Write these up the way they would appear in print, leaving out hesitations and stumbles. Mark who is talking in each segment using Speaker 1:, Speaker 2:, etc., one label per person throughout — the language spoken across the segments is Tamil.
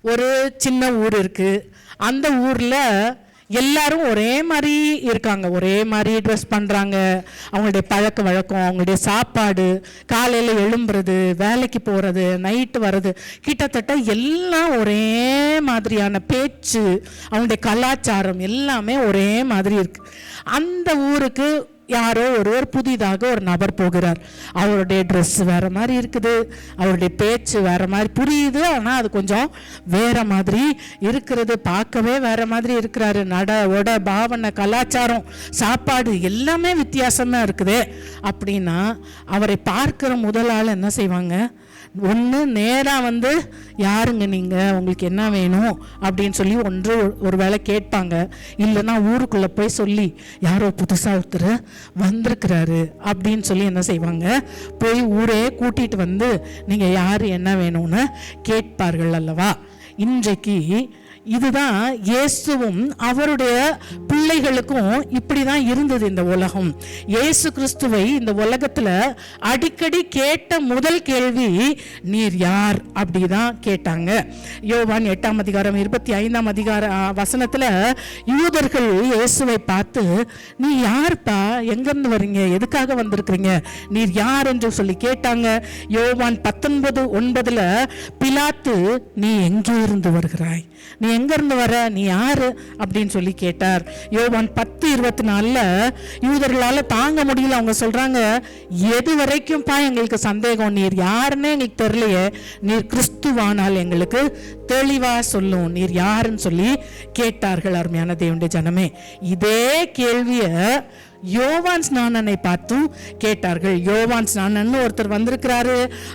Speaker 1: ஒரு சின்ன ஊர் இருக்குது. அந்த ஊரில் எல்லாரும் ஒரே மாதிரி இருக்காங்க, ஒரே மாதிரி ட்ரெஸ் பண்ணுறாங்க. அவங்களுடைய பழக்க வழக்கம், அவங்களுடைய சாப்பாடு, காலையில் எழும்புறது, வேலைக்கு போகிறது, நைட்டு வர்றது, கிட்டத்தட்ட எல்லாம் ஒரே மாதிரியான பேச்சு, அவங்களுடைய கலாச்சாரம் எல்லாமே ஒரே மாதிரி இருக்குது. அந்த ஊருக்கு யாரோ ஒருவர் புதிதாக ஒரு நபர் போகிறார். அவருடைய ட்ரெஸ் வேறு மாதிரி இருக்குது, அவருடைய பேச்சு வேறு மாதிரி புரியுது, ஆனால் அது கொஞ்சம் வேறு மாதிரி இருக்கிறது, பார்க்கவே வேறு மாதிரி இருக்கிறாரு. நட உட பாவனை கலாச்சாரம் சாப்பாடு எல்லாமே வித்தியாசமாக இருக்குது. அப்படின்னா அவரை பார்க்குற முதல் ஆள் என்ன செய்வாங்க? ஒன்று நேராக வந்து யாருங்க நீங்கள், உங்களுக்கு என்ன வேணும் அப்படின்னு சொல்லி ஒரு வேளை கேட்பாங்க. இல்லைன்னா ஊருக்குள்ளே போய் சொல்லி யாரோ புதுசாக ஒருத்தர் வந்திருக்கிறாரு அப்படின்னு சொல்லி என்ன செய்வாங்க, போய் ஊரே கூட்டிகிட்டு வந்து நீங்கள் யார் என்ன வேணும்னு கேட்பார்கள் அல்லவா? இன்றைக்கு இதுதான் இயேசுவும் அவருடைய பிள்ளைகளுக்கும் இப்படி தான் இருந்தது இந்த உலகம். இயேசு கிறிஸ்துவை இந்த உலகத்தில் அடிக்கடி கேட்ட முதல் கேள்வி, நீர் யார்? அப்படி தான் கேட்டாங்க. யோவான் 8:25 வசனத்தில் யூதர்கள் இயேசுவை பார்த்து, நீ யார்ப்பா, எங்கேருந்து வரீங்க, எதுக்காக வந்திருக்கிறீங்க, நீர் யார் என்று சொல்லி கேட்டாங்க. யோவான் 19:9 பிலாத்து, நீ எங்கே இருந்து வருகிறாய், நீ எங்க இருந்து வர, நீ யாரு அப்படின்னு சொல்லி கேட்டார். யோவான் 10:24 யூதர்களால தாங்க முடியல, அவங்க சொல்றாங்க, எது வரைக்கும்பா எங்களுக்கு சந்தேகம், நீர் யாருன்னு எங்களுக்கு தெரியலையே, நீர் கிறிஸ்துவானால் எங்களுக்கு தெளிவா சொல்லும், நீர் யாருன்னு சொல்லி கேட்டார்கள். அருமையான தேவனுடைய ஜனமே, இதே கேள்விய யோவான் ஸ்நானனை பார்த்தும் கேட்டார்கள். யோவான் ஸ்நானன் ஒருத்தர் வந்திருக்கிறாரு,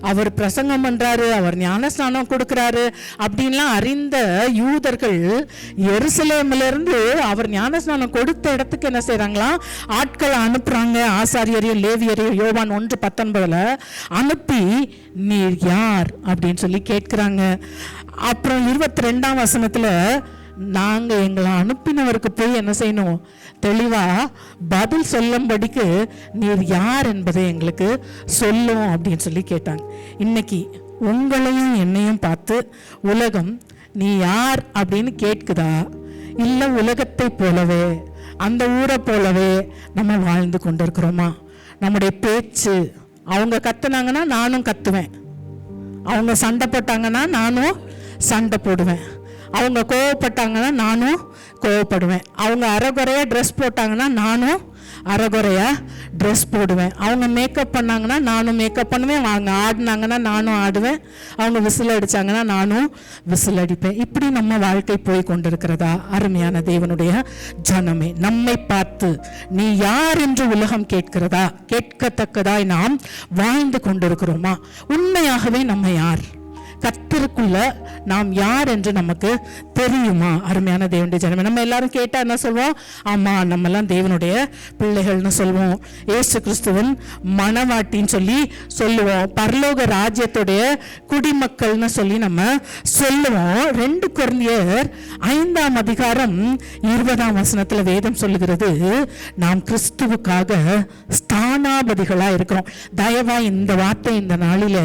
Speaker 1: அவர் பிரசங்கம் பண்றாரு, அவர் ஞான ஸ்நானம் கொடுக்கிறாரு அப்படின்லாம் அறிந்த யூதர்கள் எருசலேமிலிருந்து அவர் ஞான ஸ்நானம் கொடுத்த இடத்துக்கு என்ன செய்யறாங்களாம், ஆட்களை அனுப்புறாங்க. ஆசாரியரையும் லேவியரையும் யோவான் 1:19 அனுப்பி நீர் யார் அப்படின்னு சொல்லி கேட்கிறாங்க. அப்புறம் 22ஆம் வசனத்துல, நாங்கள் எங்களை அனுப்பினவருக்கு போய் என்ன செய்யணும், தெளிவாக பதில் சொல்லும்படிக்கு நீர் யார் என்பதை எங்களுக்கு சொல்லும் அப்படின்னு சொல்லி கேட்டாங்க. இன்னைக்கு உங்களையும் என்னையும் பார்த்து உலகம் நீ யார் அப்படின்னு கேட்குதா, இல்லை உலகத்தை போலவே அந்த ஊரை போலவே நம்ம வாழ்ந்து கொண்டிருக்கிறோமா? நம்முடைய பேச்சு, அவங்க கத்துனாங்கன்னா நானும் கத்துவேன், அவங்க சண்டை போட்டாங்கன்னா நானும் சண்டை போடுவேன், அவங்க கோவப்பட்டாங்கன்னா நானும் கோவப்படுவேன், அவங்க அரைகுறையா ட்ரெஸ் போட்டாங்கன்னா நானும் அரைகுறையா ட்ரெஸ் போடுவேன், அவங்க மேக்கப் பண்ணாங்கன்னா நானும் மேக்கப் பண்ணுவேன், அவங்க ஆடினாங்கன்னா நானும் ஆடுவேன், அவங்க விசில் அடித்தாங்கன்னா நானும் விசில் அடிப்பேன். இப்படி நம்ம வாழ்க்கை போய் கொண்டிருக்கிறதா? அருமையான தேவனுடைய ஜனமே, நம்மை பார்த்து நீ யார் என்று உலகம் கேட்கிறதா? கேட்கத்தக்கதாய் நாம் வாழ்ந்து கொண்டிருக்கிறோமா? உண்மையாகவே நம்ம யார்? கர்த்தருக்குள்ள நாம் யார் என்று நமக்கு தெரியுமா? அருமையான தேவனுடைய ஜனமே, நம்ம எல்லாரும் கேட்டா என்ன சொல்வோம்? ஆமா, நம்ம எல்லாம் தேவனுடைய பிள்ளைகள்னு சொல்வோம், இயேசு கிறிஸ்துவின் மணவாட்டின்னு சொல்லி சொல்லுவோம், பரலோக ராஜ்யத்துடைய குடிமக்கள்னு சொல்லி நம்ம சொல்லுவோம். 2 கொரிந்தியர் 5:20 வசனத்துல வேதம் சொல்லுகிறது, நாம் கிறிஸ்துவுக்காக ஸ்தானாபதிகளா இருக்கிறோம். தயவா இந்த வார்த்தை இந்த நாளில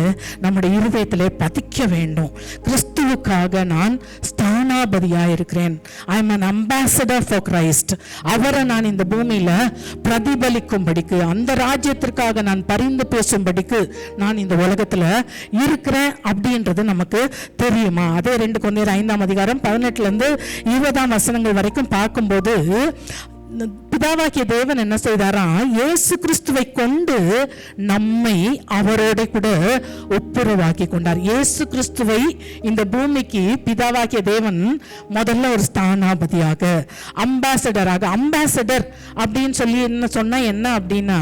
Speaker 1: நம்முடைய இருதயத்திலே பதிக்க வேண்டும். கிறிஸ்துவுக்காக நான் ஸ்தானாபதியா இருக்கிறேன். I am an ambassador for Christ. அவரை நான் இந்த பூமியில பிரதிபலிக்கும்படிக்கு, அந்த ராஜ்யத்திற்காக நான் பரிந்து பேசும்படிக்கு நான் இந்த உலகத்துல இருக்கிறேன் அப்படின்றது நமக்கு தெரியுமா? அதே 2 கொரிந்தியர் 5:18 வசனங்கள் வரைக்கும் பார்க்கும்போது பிதாவாகிய தேவன் என்ன செய்தாராம், இயேசு கிறிஸ்துவை கொண்டு நம்மை அவரோட கூட ஒப்புரவாக்கி கொண்டார். இயேசு கிறிஸ்துவை இந்த பூமிக்கு பிதாவாகிய தேவன் முதல்ல ஒரு ஸ்தானாபதியாக, அம்பாசடராக, அம்பாசடர் அப்படின்னு சொல்லி என்ன சொன்னா என்ன அப்படின்னா,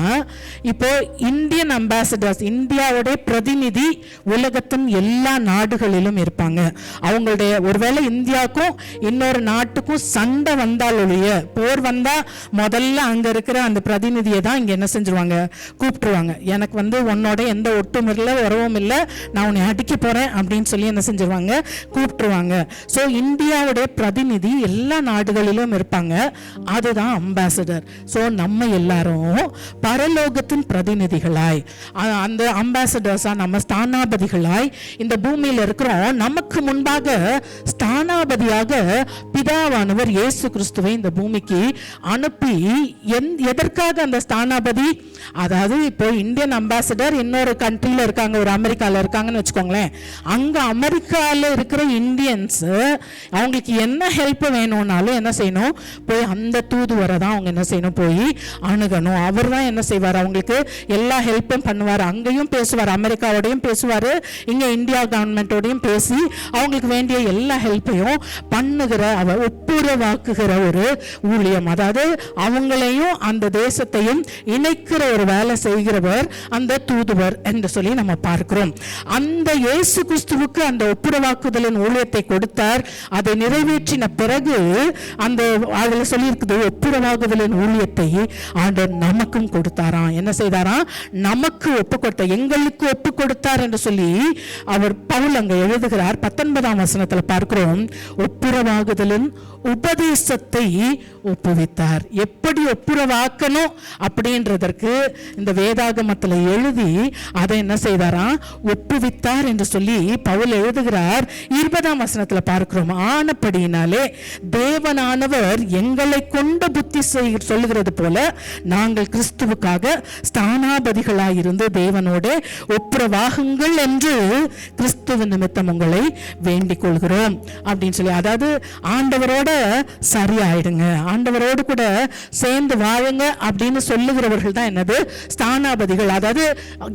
Speaker 1: இப்போ இந்தியன் அம்பாசடர்ஸ், இந்தியாவுடைய பிரதிநிதி உலகத்தின் எல்லா நாடுகளிலும் இருப்பாங்க. அவங்களுடைய ஒருவேளை இந்தியாவுக்கும் இன்னொரு நாட்டுக்கும் சண்டை வந்தால் ஒழிய, போர் வந்தா முதல்ல அங்க இருக்கிற அந்த பிரதிநிதியை தான் இங்க என்ன செஞ்சிருவாங்க, கூப்பிட்டுருவாங்க. எனக்கு உன்னோட எந்த ஒட்டும் இல்லை, உறவும் இல்லை, நான் உன்னை அடிக்க போறேன் அப்படின்னு சொல்லி என்ன செஞ்சிருவாங்க, கூப்பிட்டுருவாங்க. ஸோ இந்தியாவுடைய பிரதிநிதி எல்லா நாடுகளிலும் இருப்பாங்க, அதுதான் அம்பாசடர். ஸோ நம்ம எல்லாரும் பரலோகத்தின் பிரதிநிதிகளாய், அந்த அம்பாசடர்ஸா, நம்ம ஸ்தானாபதிகளாய் இந்த பூமியில் இருக்கிறோம். நமக்கு முன்பாக ஸ்தானாபதியாக பிதாவானவர் இயேசு கிறிஸ்துவை இந்த பூமிக்கு அனுப்பி, எதற்காக அந்த ஸ்தானாபதி, அதாவது இப்போ இந்தியன் அம்பாசடர் இன்னொரு கண்ட்ரியில் இருக்காங்க, ஒரு அமெரிக்காவில் இருக்காங்கன்னு வச்சுக்கோங்களேன். அங்கே அமெரிக்காவில் இருக்கிற இந்தியன்ஸ் அவங்களுக்கு என்ன ஹெல்ப் வேணும்னாலும் என்ன செய்யணும், போய் அந்த தூதுவரை தான் அவங்க என்ன செய்யணும், போய் அணுகணும். அவர் தான் என்ன செய்வார், அவங்களுக்கு எல்லா ஹெல்ப்பும் பண்ணுவார். அங்கேயும் பேசுவார், அமெரிக்காவோடையும் பேசுவார், இங்கே இந்தியா கவர்மெண்ட்டோடையும் பேசி அவங்களுக்கு வேண்டிய எல்லா ஹெல்ப்பையும் பண்ணுகிற, அவர் ஒப்புரவாக்குகிற ஒரு ஊழியம். அதாவது அவங்களையும் அந்த தேசத்தையும் இணைக்கிற ஒரு வேலை செய்கிறவர் அந்த தூதுவர் என்று சொல்லி நம்ம பார்க்கிறோம். அந்த இயேசு கிறிஸ்துவுக்கு அந்த ஒப்புரவாக்குதலின் ஊழியத்தை கொடுத்தார். அதை நிறைவேற்றின பிறகு அந்த அதுல சொல்லி இருக்குது, ஒப்புரவாகுதலின் ஊழியத்தை ஆண்டவர் நமக்கும் கொடுத்தாராம். என்ன செய்தாராம், நமக்கு ஒப்புக்கொடுத்த, எங்களுக்கு ஒப்பு கொடுத்தார் என்று சொல்லி அவர் பவுல் அங்க எழுதுகிறார். 19ஆம் வசனத்துல பார்க்கிறோம், ஒப்புரவாகுதலின் உபதேசத்தை ஒப்புவித்தார். எப்படி ஒப்புரவாக்கணும் அப்படின்றதற்கு இந்த வேதாகமத்தில் எழுதி அதை என்ன செய்தாராம், ஒப்புவித்தார் என்று சொல்லி பவுல் எழுதுகிறார். 20ஆம் வசனத்தில் பார்க்கிறோம், ஆனபடியினாலே தேவனானவர் எங்களை கொண்டு புத்தி சொல்லுகிறது போல நாங்கள் கிறிஸ்துவுக்காக ஸ்தானாபதிகளாயிருந்து தேவனோட ஒப்புரவாகுங்கள் என்று கிறிஸ்துவ நிமித்தம் உங்களை வேண்டிக் கொள்கிறோம் அப்படின்னு சொல்லி, அதாவது ஆண்டவரோட சரியாயிடுங்க, ஆண்டவரோடு கூட சேர்ந்து வாழுங்க அப்படின்னு சொல்லுகிறவர்கள் தான் என்னது, ஸ்தானாபதிகள். அதாவது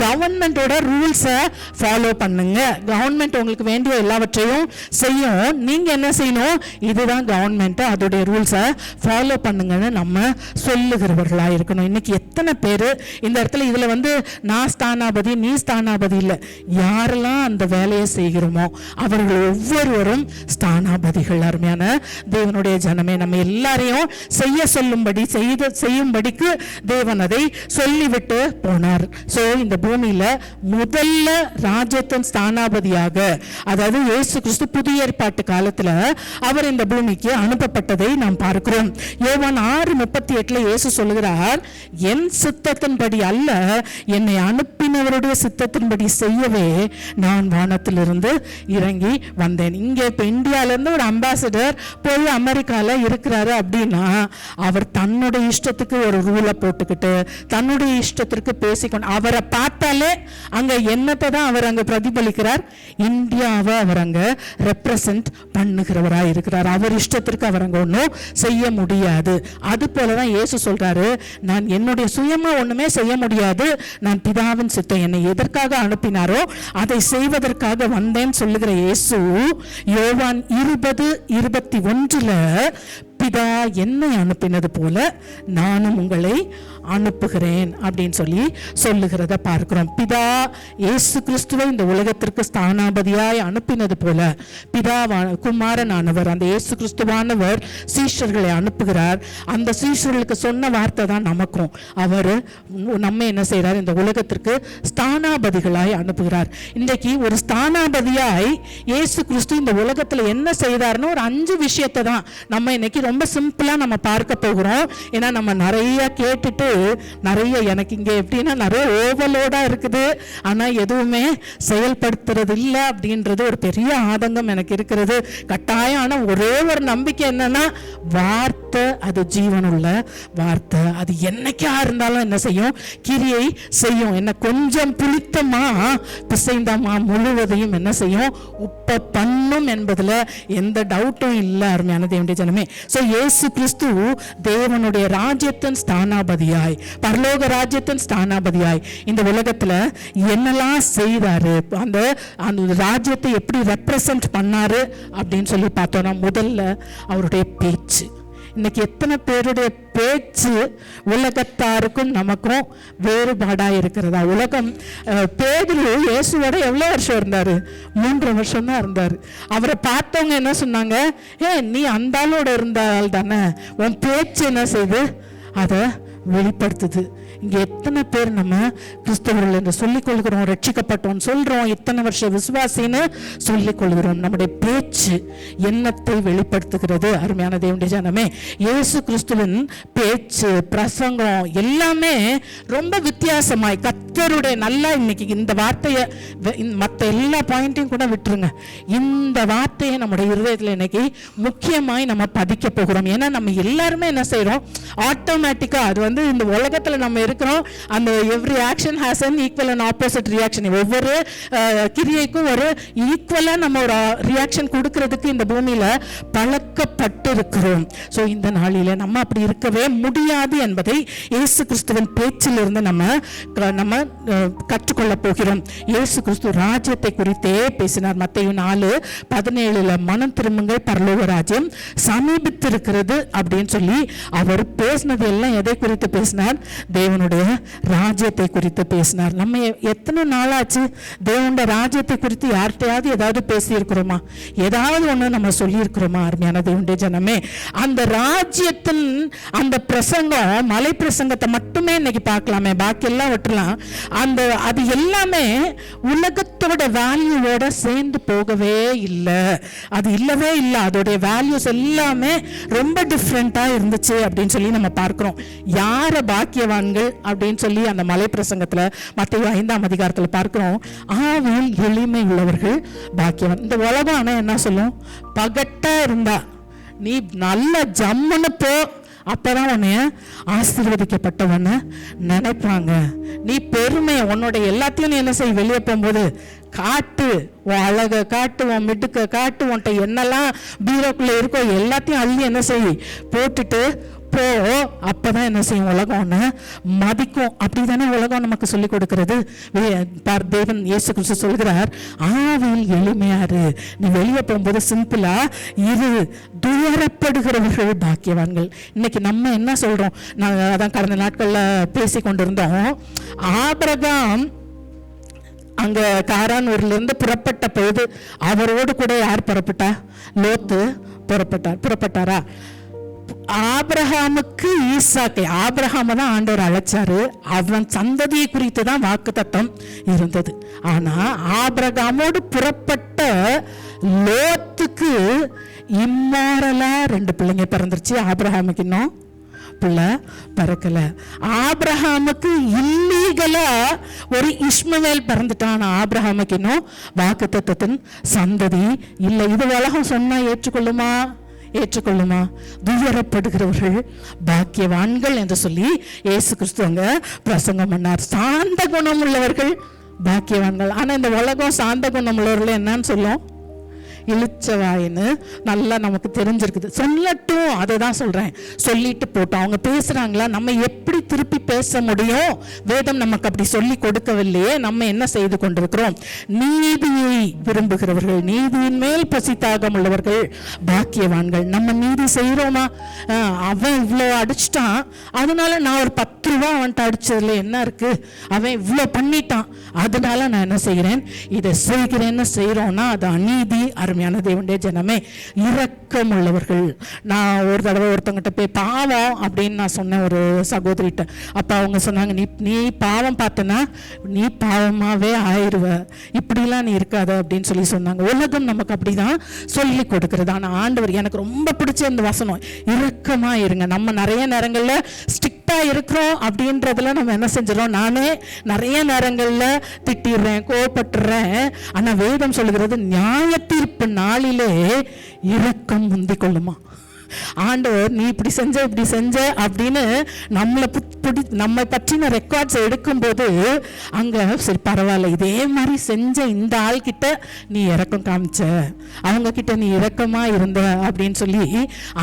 Speaker 1: கவர்மெண்டோட ரூல்ஸை ஃபாலோ பண்ணுங்க, கவர்மெண்ட் உங்களுக்கு வேண்டிய எல்லாவற்றையும் செய்யும், நீங்க என்ன செய்யணும், இதுதான் கவர்மெண்ட், அதோடைய ரூல்ஸை ஃபாலோ பண்ணுங்கன்னு நம்ம சொல்லுகிறவர்களா இருக்கணும். இன்னைக்கு எத்தனை பேர் இந்த இடத்துல இதுல நான் ஸ்தானாபதி நீ ஸ்தானாபதி இல்லை, யாரெல்லாம் அந்த வேலையை செய்கிறோமோ அவர்கள் ஒவ்வொருவரும் ஸ்தானாபதிகள். அருமையான தேவனுடைய ஜனமே, நம்ம எல்லாரையும் செய்ய சொல்லும்படி செய்யும்படிக்கு தேவன் அதை சொல்லிவிட்டு போனார். சோ இந்த பூமியில முதல்ல ராஜ்யத்தின் ஸ்தானாபதியாக, அதாவது இயேசு கிறிஸ்து புதிய ஏற்பாட்டு காலத்துல அவர் இந்த பூமிக்கு அனுப்பப்பட்டதை நாம் பார்க்கிறோம். யோவான் 6:38 இயேசு சொல்லுகிறார், என் சித்தத்தின்படி அல்ல, என்னை அனுப்பினவருடைய சித்தத்தின்படி செய்யவே நான் வானத்திலிருந்து இறங்கி வந்தேன். இங்க இப்ப இந்தியால இருந்து ஒரு அம்பாசிடர் போய் அமெரிக்கால இருக்கிறாரு அப்படின்னா அவர் தன்னுடைய இஷ்டத்துக்கு ஒரு ரூலை போட்டுக்கிட்டு தன்னுடைய இஷ்டத்திற்கு பேசிக்கொண்டு, அவரை பார்த்தாலே அங்க என்னத்தை தான் அவர் அங்க பிரதிபலிக்கிறார், இந்தியாவை அவர் அங்க ரெப்ரசன்ட் பண்ணுகிறவராய் இருக்கிறார். அவர் இஷ்டத்திற்கு அவர் அங்க ஒன்றும் செய்ய முடியாது. அது போலதான் இயேசு சொல்றாரு, நான் என்னுடைய சுயமா ஒண்ணுமே செய்ய முடியாது, நான் பிதாவின் சித்தம் என்னை எதற்காக அனுப்பினாரோ அதை செய்வதற்காக வந்தேன் சொல்லுகிற இயேசு யோவான் 20:21 பிதா என்னை அனுப்பினது போல நானும் உங்களை அனுப்புகிறேன் அப்படின்னு சொல்லி சொல்லுகிறத பார்க்கிறோம். பிதா இயேசு கிறிஸ்துவை இந்த உலகத்திற்கு ஸ்தானாபதியாய் அனுப்பினது போல பிதா குமாரனானவர் அந்த இயேசு கிறிஸ்துவானவர் சீஷர்களை அனுப்புகிறார். அந்த சீஷர்களுக்கு சொன்ன வார்த்தை தான் நமக்கும். அவர் நம்ம என்ன செய்யறார், இந்த உலகத்திற்கு ஸ்தானாபதிகளாய் அனுப்புகிறார். இன்றைக்கு ஒரு ஸ்தானாபதியாய் இயேசு கிறிஸ்து இந்த உலகத்துல என்ன செய்தார்னு ஒரு 5 விஷயத்தை தான் நம்ம இன்னைக்கு ரொம்ப சிம்பிளா நம்ம பார்க்க போகிறோம். ஏன்னா நம்ம நிறைய கேட்டுட்டு நிறைய எனக்கு இங்க எப்படின்னா நிறைய ஓவர்லோடா இருக்குது, ஆனா எதுவுமே செயல்படுத்துறது இல்லை அப்படின்றது ஒரு பெரிய ஆதங்கம் எனக்கு இருக்கிறது. கட்டாயம் ஆனா ஒரே ஒரு நம்பிக்கை என்னன்னா, வார்த்தை அது ஜீவனுள்ள வார்த்தை, அது என்னைக்கா இருந்தாலும் என்ன செய்யும், கிரியை செய்யும். என்ன கொஞ்சம் புளித்தமா பிசைந்தமா முழுவதையும் என்ன செய்யும், உப்ப பண்ணும் என்பதுல எந்த டவுட்டும் இல்லை. அருமையான தேவனுடைய ஜனமே, சோ இயேசு கிறிஸ்து தேவனுடைய ராஜ்யத்தின் ஸ்தானாபதியாய், பரலோக ராஜ்யத்தின் ஸ்தானாபதியாய் இந்த உலகத்துல என்னெல்லாம் செய்தாரு, அந்த ராஜ்யத்தை எப்படி ரெப்ரசன்ட் பண்ணாரு அப்படின்னு சொல்லி பார்த்தோம்னா, முதல்ல அவருடைய பேச்சு. இன்னைக்கு எத்தனை பேருடைய பேச்சு உலகத்தாருக்கும் நமக்கும் வேறுபாடா இருக்கிறதா? உலகம் பேதுரு இயேசுவோட எவ்வளவு வருஷம் இருந்தாரு? 3 வருஷம் தான் இருந்தாரு. அவரை பார்த்தவங்க என்ன சொன்னாங்க? நீ அந்த ஆளோட இருந்தால் தானே, உன் பேச்சு என்ன செய்து அதை வெளிப்படுத்துது. இங்க எத்தனை பேர் நம்ம கிறிஸ்தவர்கள் என்று சொல்லிக் கொள்கிறோம், ரட்சிக்கப்பட்டோம் சொல்றோம், இத்தனை வருஷம் விசுவாசின்னு சொல்லிக் கொள்கிறோம். நம்முடைய பேச்சு என்னத்தை வெளிப்படுத்துகிறது? அருமையான தேவனுடைய ஜனமே, இயேசு கிறிஸ்துவின் பேச்சு, பிரசங்கம் எல்லாமே ரொம்ப வித்தியாசமாய் கர்த்தருடைய நல்லா இன்னைக்கு இந்த வார்த்தையை மற்ற எல்லா பாயிண்ட்டையும் கூட விட்டுருங்க, இந்த வார்த்தையை நம்முடைய இருதயத்தில் இன்னைக்கு முக்கியமாய் நம்ம பதிக்க போகிறோம். ஏன்னா நம்ம எல்லாருமே என்ன செய்யறோம், ஆட்டோமேட்டிக்கா அது இந்த உலகத்துல நம்ம இருக்கிறோம், அந்த every action has an equal and opposite reaction. ஒவ்வொரு கிரியைக்கும் ஒரு ஈக்குவலா நம்ம ஒரு ரியாக்ஷன் கொடுக்கிறதுக்கு இந்த பூமியில பழக்கப்பட்டு இருக்கிறோம். ஸோ இந்த நாளில நம்ம அப்படி இருக்கவே முடியாது என்பதை இயேசு கிறிஸ்துவின் பேச்சிலிருந்து நம்ம கற்றுக்கொள்ள போகிறோம். இயேசு கிறிஸ்து ராஜ்யத்தை குறித்தே பேசினார். மத்தேயு 4:17 மனம் திரும்புங்கள், பரலோக ராஜ்யம் சமீபித்திருக்கிறது அப்படின்னு சொல்லி அவர் பேசினது எல்லாம் எதை குறித்து பேசினார்? தேவனுடைய ராஜ்யத்தை குறித்து பேசினார். நம்ம எத்தனை நாளாச்சு தேவனுடைய ராஜ்யத்தை குறித்து யார்கிட்டையாவது ஏதாவது பேசி இருக்கிறோமா? ஏதாவது ஒண்ணு நம்ம சொல்லி இருக்கிறோமா? அருமையான தேவனுடைய ஜனமே, அந்த ராஜ்யத்தின் அந்த பிரசங்கம், மலை பிரசங்கத்தை மட்டுமே இன்னைக்கு பார்க்கலாமே, பாக்கி எல்லாம் விட்டுலாம். அது எல்லாமே உலகத்தோட வேல்யூவோட சேர்ந்து போகவே இல்லை, அது இல்லவே இல்லை. அதோடைய வேல்யூஸ் எல்லாமே ரொம்ப டிஃப்ரெண்டா இருந்துச்சு அப்படின்னு சொல்லி நம்ம பார்க்கிறோம். யார பாக்கியவான்கள் அப்படின்னு சொல்லி அந்த மலை பிரசங்கத்துல மத்தேயு 5ஆம் அதிகாரத்துல பார்க்கிறோம். ஆவியில் எளிமை உள்ளவர்கள் பாக்கியவான். இந்த உலகம் ஆனா என்ன சொல்லும்? பகட்டா இருந்தா நீ நல்ல ஜம்முன்னு போ, அப்பதான் உன்னைய ஆசீர்வதிக்கப்பட்டவன்னு நினைப்பாங்க. நீ பெருமை உன்னோட எல்லாத்தையும் நீ என்ன செய்ய, வெளியே போகும்போது காட்டு, உன் அழக காட்டு, உன் மிடுக்க காட்டு, உன்கிட்ட என்னெல்லாம் பீரோக்குள்ள இருக்கோ எல்லாத்தையும் அள்ளி என்ன செய் போட்டுட்டு போ. அப்பதான் என்ன செய்யும், உலகம் ஒன்று மதிக்கும். அப்படிதானே உலகம் நமக்கு சொல்லிக் கொடுக்கிறது. தேவன் இயேசு கிறிஸ்து சொல்கிறார், ஆவியில் எளிமையாரு, நீ வெளியே போகும்போது சிம்பிளா இரு, துயரப்படுகிறவர்கள் பாக்கியவான்கள். இன்னைக்கு நம்ம என்ன சொல்றோம்? நாங்கள் அதான் கடந்த நாட்கள்ல பேசி கொண்டிருந்தோம். ஆபிரகாம் அங்க காரானூர்ல இருந்து புறப்பட்ட போது அவரோடு கூட யார் புறப்பட்டா? லோத்து புறப்பட்டாரா? ஆபிரகாமுக்கு ஈசாக்கை, ஆபிரகாம தான் ஆண்டவர் அழைச்சாரு. அவன் சந்ததியை குறித்து தான் வாக்குத்தத்தம் இருந்தது. ஆனா ஆபிரகாமோடு புறப்பட்ட லோத்துக்கு இம்மாரலா 2 பிள்ளைங்க பிறந்துருச்சு. ஆபிரகாமுக்கு இன்னும் பிள்ளை பிறக்கல. ஆபிரகாமுக்கு இல்லீகலா ஒரு இஸ்மவேல் பிறந்துட்டான். ஆபிரகாமுக்கு இன்னும் வாக்குத்தத்தத்தின் சந்ததி இல்லை. இது உலகம் சொன்னா ஏற்றுக்கொள்ளுமா? துயரப்படுகிறவர்கள் பாக்கியவான்கள் என்று சொல்லி இயேசு கிறிஸ்து அங்க பிரசங்கம் பண்ணார். சாந்த குணம் உள்ளவர்கள் பாக்கியவான்கள். ஆனா இந்த உலகம் சாந்த குணம் உள்ளவர்கள் என்னன்னு சொல்லும்? இழிச்சவாயின்னு நல்லா நமக்கு தெரிஞ்சிருக்குது. சொல்லட்டும், அதை தான் சொல்றேன், சொல்லிட்டு போட்டோம். அவங்க பேசுறாங்களா, நம்ம எப்படி திருப்பி பேச முடியும்? வேதம் நமக்கு அப்படி சொல்லி கொடுக்கவில்லையே. நம்ம என்ன செய்து கொண்டிருக்கிறோம்? நீதியை விரும்புகிறவர்கள், நீதியின் மேல் பசித்தாகம் உள்ளவர்கள் பாக்கியவான்கள். நம்ம நீதி செய்யறோமா? அவன் இவ்வளோ அடிச்சுட்டான், அதனால நான் ஒரு 10 ரூபா அவன்கிட்ட அடிச்சதுல என்ன இருக்கு? அவன் இவ்வளோ பண்ணிட்டான், அதனால நான் என்ன செய்கிறேன், இதை செய்கிறேன்னு செய்யறோம்னா அது அநீதி. அருமையான தேவனுடைய ஜனமே, இரக்கம் உள்ளவர்கள். நான் ஒரு தடவை ஒருத்தவங்கிட்ட போய் பாவம் அப்படின்னு நான் சொன்னேன் ஒரு சகோதரிட்ட. அப்ப அவங்க சொன்னாங்க, நீ பாவம் பார்த்தனா நீ பாவமாவே ஆயிடுவ, இப்படிலாம் நீ இருக்காத அப்படின்னு சொல்லி சொன்னாங்க. உலகம் நமக்கு அப்படிதான் சொல்லி கொடுக்கிறது. ஆனா ஆண்டவர், எனக்கு ரொம்ப பிடிச்ச இந்த வசனம், இரக்கமா இருங்க. நம்ம நிறைய நேரங்கள்ல ஸ்ட்ரிக்டா இருக்கிறோம் அப்படின்றதுல நம்ம என்ன செஞ்சிடறோம்? நானே நிறைய நேரங்கள்ல திட்டிடுறேன், கோபப்படுறேன். ஆனா வேதம் சொல்லுகிறது, நியாய தீர்ப்பு நாளிலே இரக்கம் முந்திக் கொள்ளுமா. ஆண்டவர் நீ இப்படி செஞ்ச அப்படின்னு நம்மை பற்றின ரெக்கார்ட்ஸ் எடுக்கும்போது அங்க சரி பரவாயில்ல, இதே மாதிரி செஞ்ச இந்த ஆள் கிட்ட நீ இரக்கம் காமிச்ச, அவங்க கிட்ட நீ இரக்கமா இருந்த அப்படின்னு சொல்லி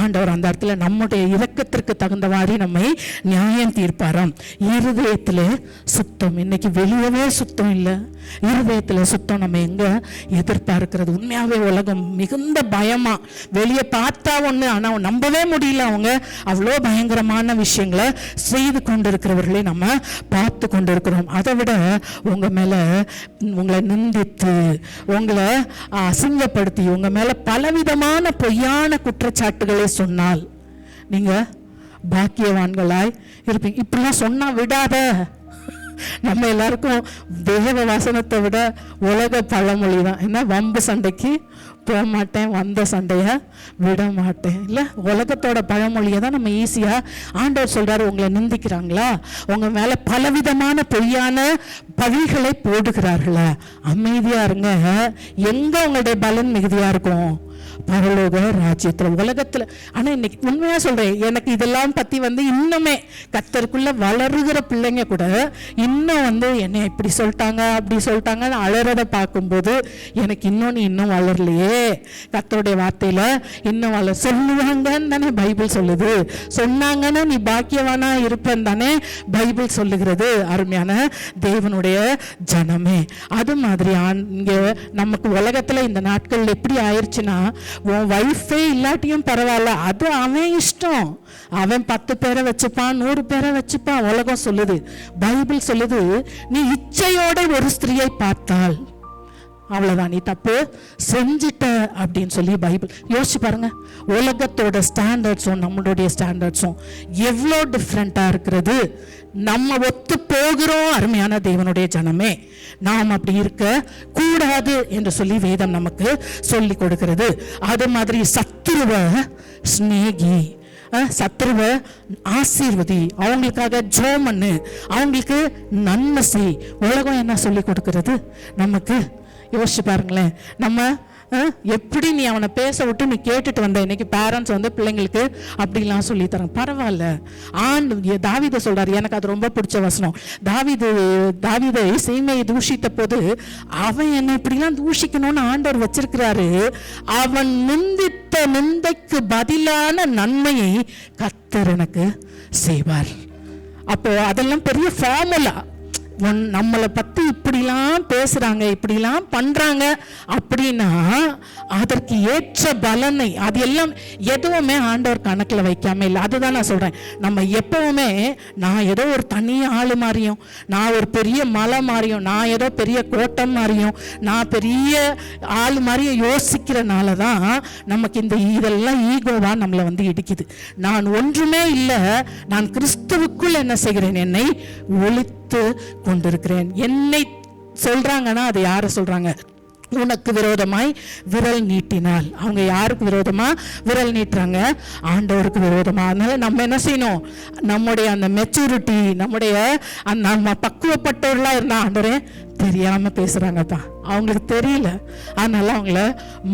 Speaker 1: ஆண்டவர் அந்த இடத்துல நம்முடைய இரக்கத்திற்கு தகுந்த மாதிரி நம்மை நியாயம் தீர்ப்பாராம். இருதயத்துல சுத்தம். இன்னைக்கு வெளியவே சுத்தம் இல்லை, இருதயத்துல சுத்தம் நம்ம எங்க எதிர்பார்க்கிறது? உண்மையாவே உலகம் மிகுந்த பயமா, வெளியே பார்த்தா ஒண்ணு ஆனா நம்பவே முடியல. அவங்க அவ்வளோ பயங்கரமான விஷயங்களை செய்து கொண்டிருக்கிறவர்களை நம்ம பார்த்து கொண்டிருக்கிறோம். அதை விட உங்கள் மேலே உங்களை நிந்தித்து, உங்களை அசிங்கப்படுத்தி, உங்கள் மேலே பலவிதமான பொய்யான குற்றச்சாட்டுகளை சொன்னால் நீங்கள் பாக்கியவான்களாய் இருப்பீங்க. இப்படிலாம் சொன்னால் விடாத. நம்ம எல்லாருக்கும் தேவ வசனத்தை விட உலக பழமொழி தான் என்ன, வம்பு சண்டைக்கு போக மாட்டேன், வந்த சண்டையை விட மாட்டேன். இல்லை, உலகத்தோட பழமொழியை தான் நம்ம ஈஸியாக ஆண்டவர் சொல்கிறாரு. உங்களை நிந்திக்கிறாங்களா, உங்கள் மேலே பலவிதமான பொய்யான பழிகளை போடுகிறார்களா, அமைதியாக இருங்க. எங்கே உங்களுடைய பலன் மிகுதியாக இருக்கும்? பரலோக ராஜ்யத்தில், உலகத்தில். ஆனால் இன்னைக்கு உண்மையாக சொல்கிறேன், எனக்கு இதெல்லாம் பற்றி இன்னுமே கர்த்தருக்குள்ளே வளருகிற பிள்ளைங்க கூட இன்னும் என்னை இப்படி சொல்லிட்டாங்க அப்படி சொல்லிட்டாங்கன்னு அழறதை பார்க்கும்போது எனக்கு இன்னும் வளரலையே. கர்த்தருடைய வார்த்தையில் இன்னும் சொல்லுவாங்கன்னு தானே பைபிள் சொல்லுது. சொன்னாங்கன்னா நீ பாக்கியவானா இருப்பேன் தானே பைபிள் சொல்லுகிறது. அருமையான தேவனுடைய ஜனமே, அது மாதிரி இங்கே நமக்கு உலகத்தில் இந்த நாட்கள் எப்படி ஆயிடுச்சுன்னா, உன் வைஃபே இல்லாட்டியும் பரவாயில்ல, அது அவன் இஷ்டம். அவன் 10 பேரை வச்சுப்பான், 100 பேரை வச்சுப்பான். உலகம் சொல்லுது, பைபிள் சொல்லுது, நீ இச்சையோட ஒரு ஸ்திரியை பார்த்தால் அவ்வளவுதான், நீ தப்பு செஞ்சிட்ட அப்படின்னு சொல்லி பைபிள். யோசிச்சு பாருங்க, உலகத்தோட ஸ்டாண்டர்ட்ஸும் நம்மளுடைய ஸ்டாண்டர்ட்ஸும் எவ்வளோ டிஃப்ரெண்ட்டாக இருக்கிறது. நம்ம ஒத்து போகிறோம். அருமையான தேவனுடைய ஜனமே, நாம் அப்படி இருக்க கூடாது என்று சொல்லி வேதம் நமக்கு சொல்லி கொடுக்கிறது. அது மாதிரி சத்துருவ ஸ்நேகி, சத்துருவ ஆசீர்வதி, அவங்களுக்காக ஜெபம் பண்ணு, அவங்களுக்கு நன்மை செய். உலகம் என்ன சொல்லி கொடுக்கிறது நமக்கு? யோசிச்சு பாருங்களேன். நம்ம எப்படி நீ அவனை பேச விட்டு நீ கேட்டுட்டு வந்த. இன்னைக்கு பேரண்ட்ஸ் பிள்ளைங்களுக்கு அப்படிலாம் சொல்லி தராங்க. பரவாயில்ல, தாவீதை சொல்றாரு, எனக்கு அது ரொம்ப பிடிச்ச வசனம். தாவீதை சீமையை தூஷித்த போது அவன் என்னை இப்படிலாம் தூஷிக்கணும்னு ஆண்டவர் வச்சிருக்கிறாரு. அவன் நிந்தித்த நிந்தைக்கு பதிலான நன்மையை கர்த்தர் எனக்கு செய்வார். அப்போ அதெல்லாம் பெரிய ஃபார்முலா. நம்மளை பற்றி இப்படிலாம் பேசுகிறாங்க, இப்படிலாம் பண்ணுறாங்க அப்படின்னா அதற்கு ஏற்ற பலனை அது எல்லாம் எதுவுமே ஆண்டவர் கணக்கில் வைக்காம இல்லை. அதுதான் நான் சொல்கிறேன். நம்ம எப்பவுமே நான் ஏதோ ஒரு தனி ஆள் மாதிரியும், நான் ஒரு பெரிய மலை மாதிரியும், நான் ஏதோ பெரிய கோட்டம் மாதிரியும், நான் பெரிய ஆள் மாதிரியும் யோசிக்கிறனால தான் நமக்கு இதெல்லாம் ஈகோவா நம்மளை இடிக்குது. நான் ஒன்றுமே இல்லை, நான் கிறிஸ்துவுக்குள் என்ன செய்கிறேன், என்னை ஒழித்து கொண்டிருக்கிறேன். என்னை சொல்றாங்கன்னா அது யாரை சொல்றாங்க? உனக்கு விரோதமாய் விரல் நீட்டினால். அவங்க யாருக்கு விரோதமா விரல் நீட்டுறாங்க? ஆண்டவருக்கு விரோதமா. அதனால நம்ம என்ன செய்யணும்? நம்முடைய அந்த மெச்சூரிட்டி, நம்முடைய நம்ம பக்குவப்பட்டவர்களா இருந்தா, ஆண்டவரே தெரியாம பேசுறாங்கப்பா, அவங்களுக்கு தெரியல, அதனால அவங்கள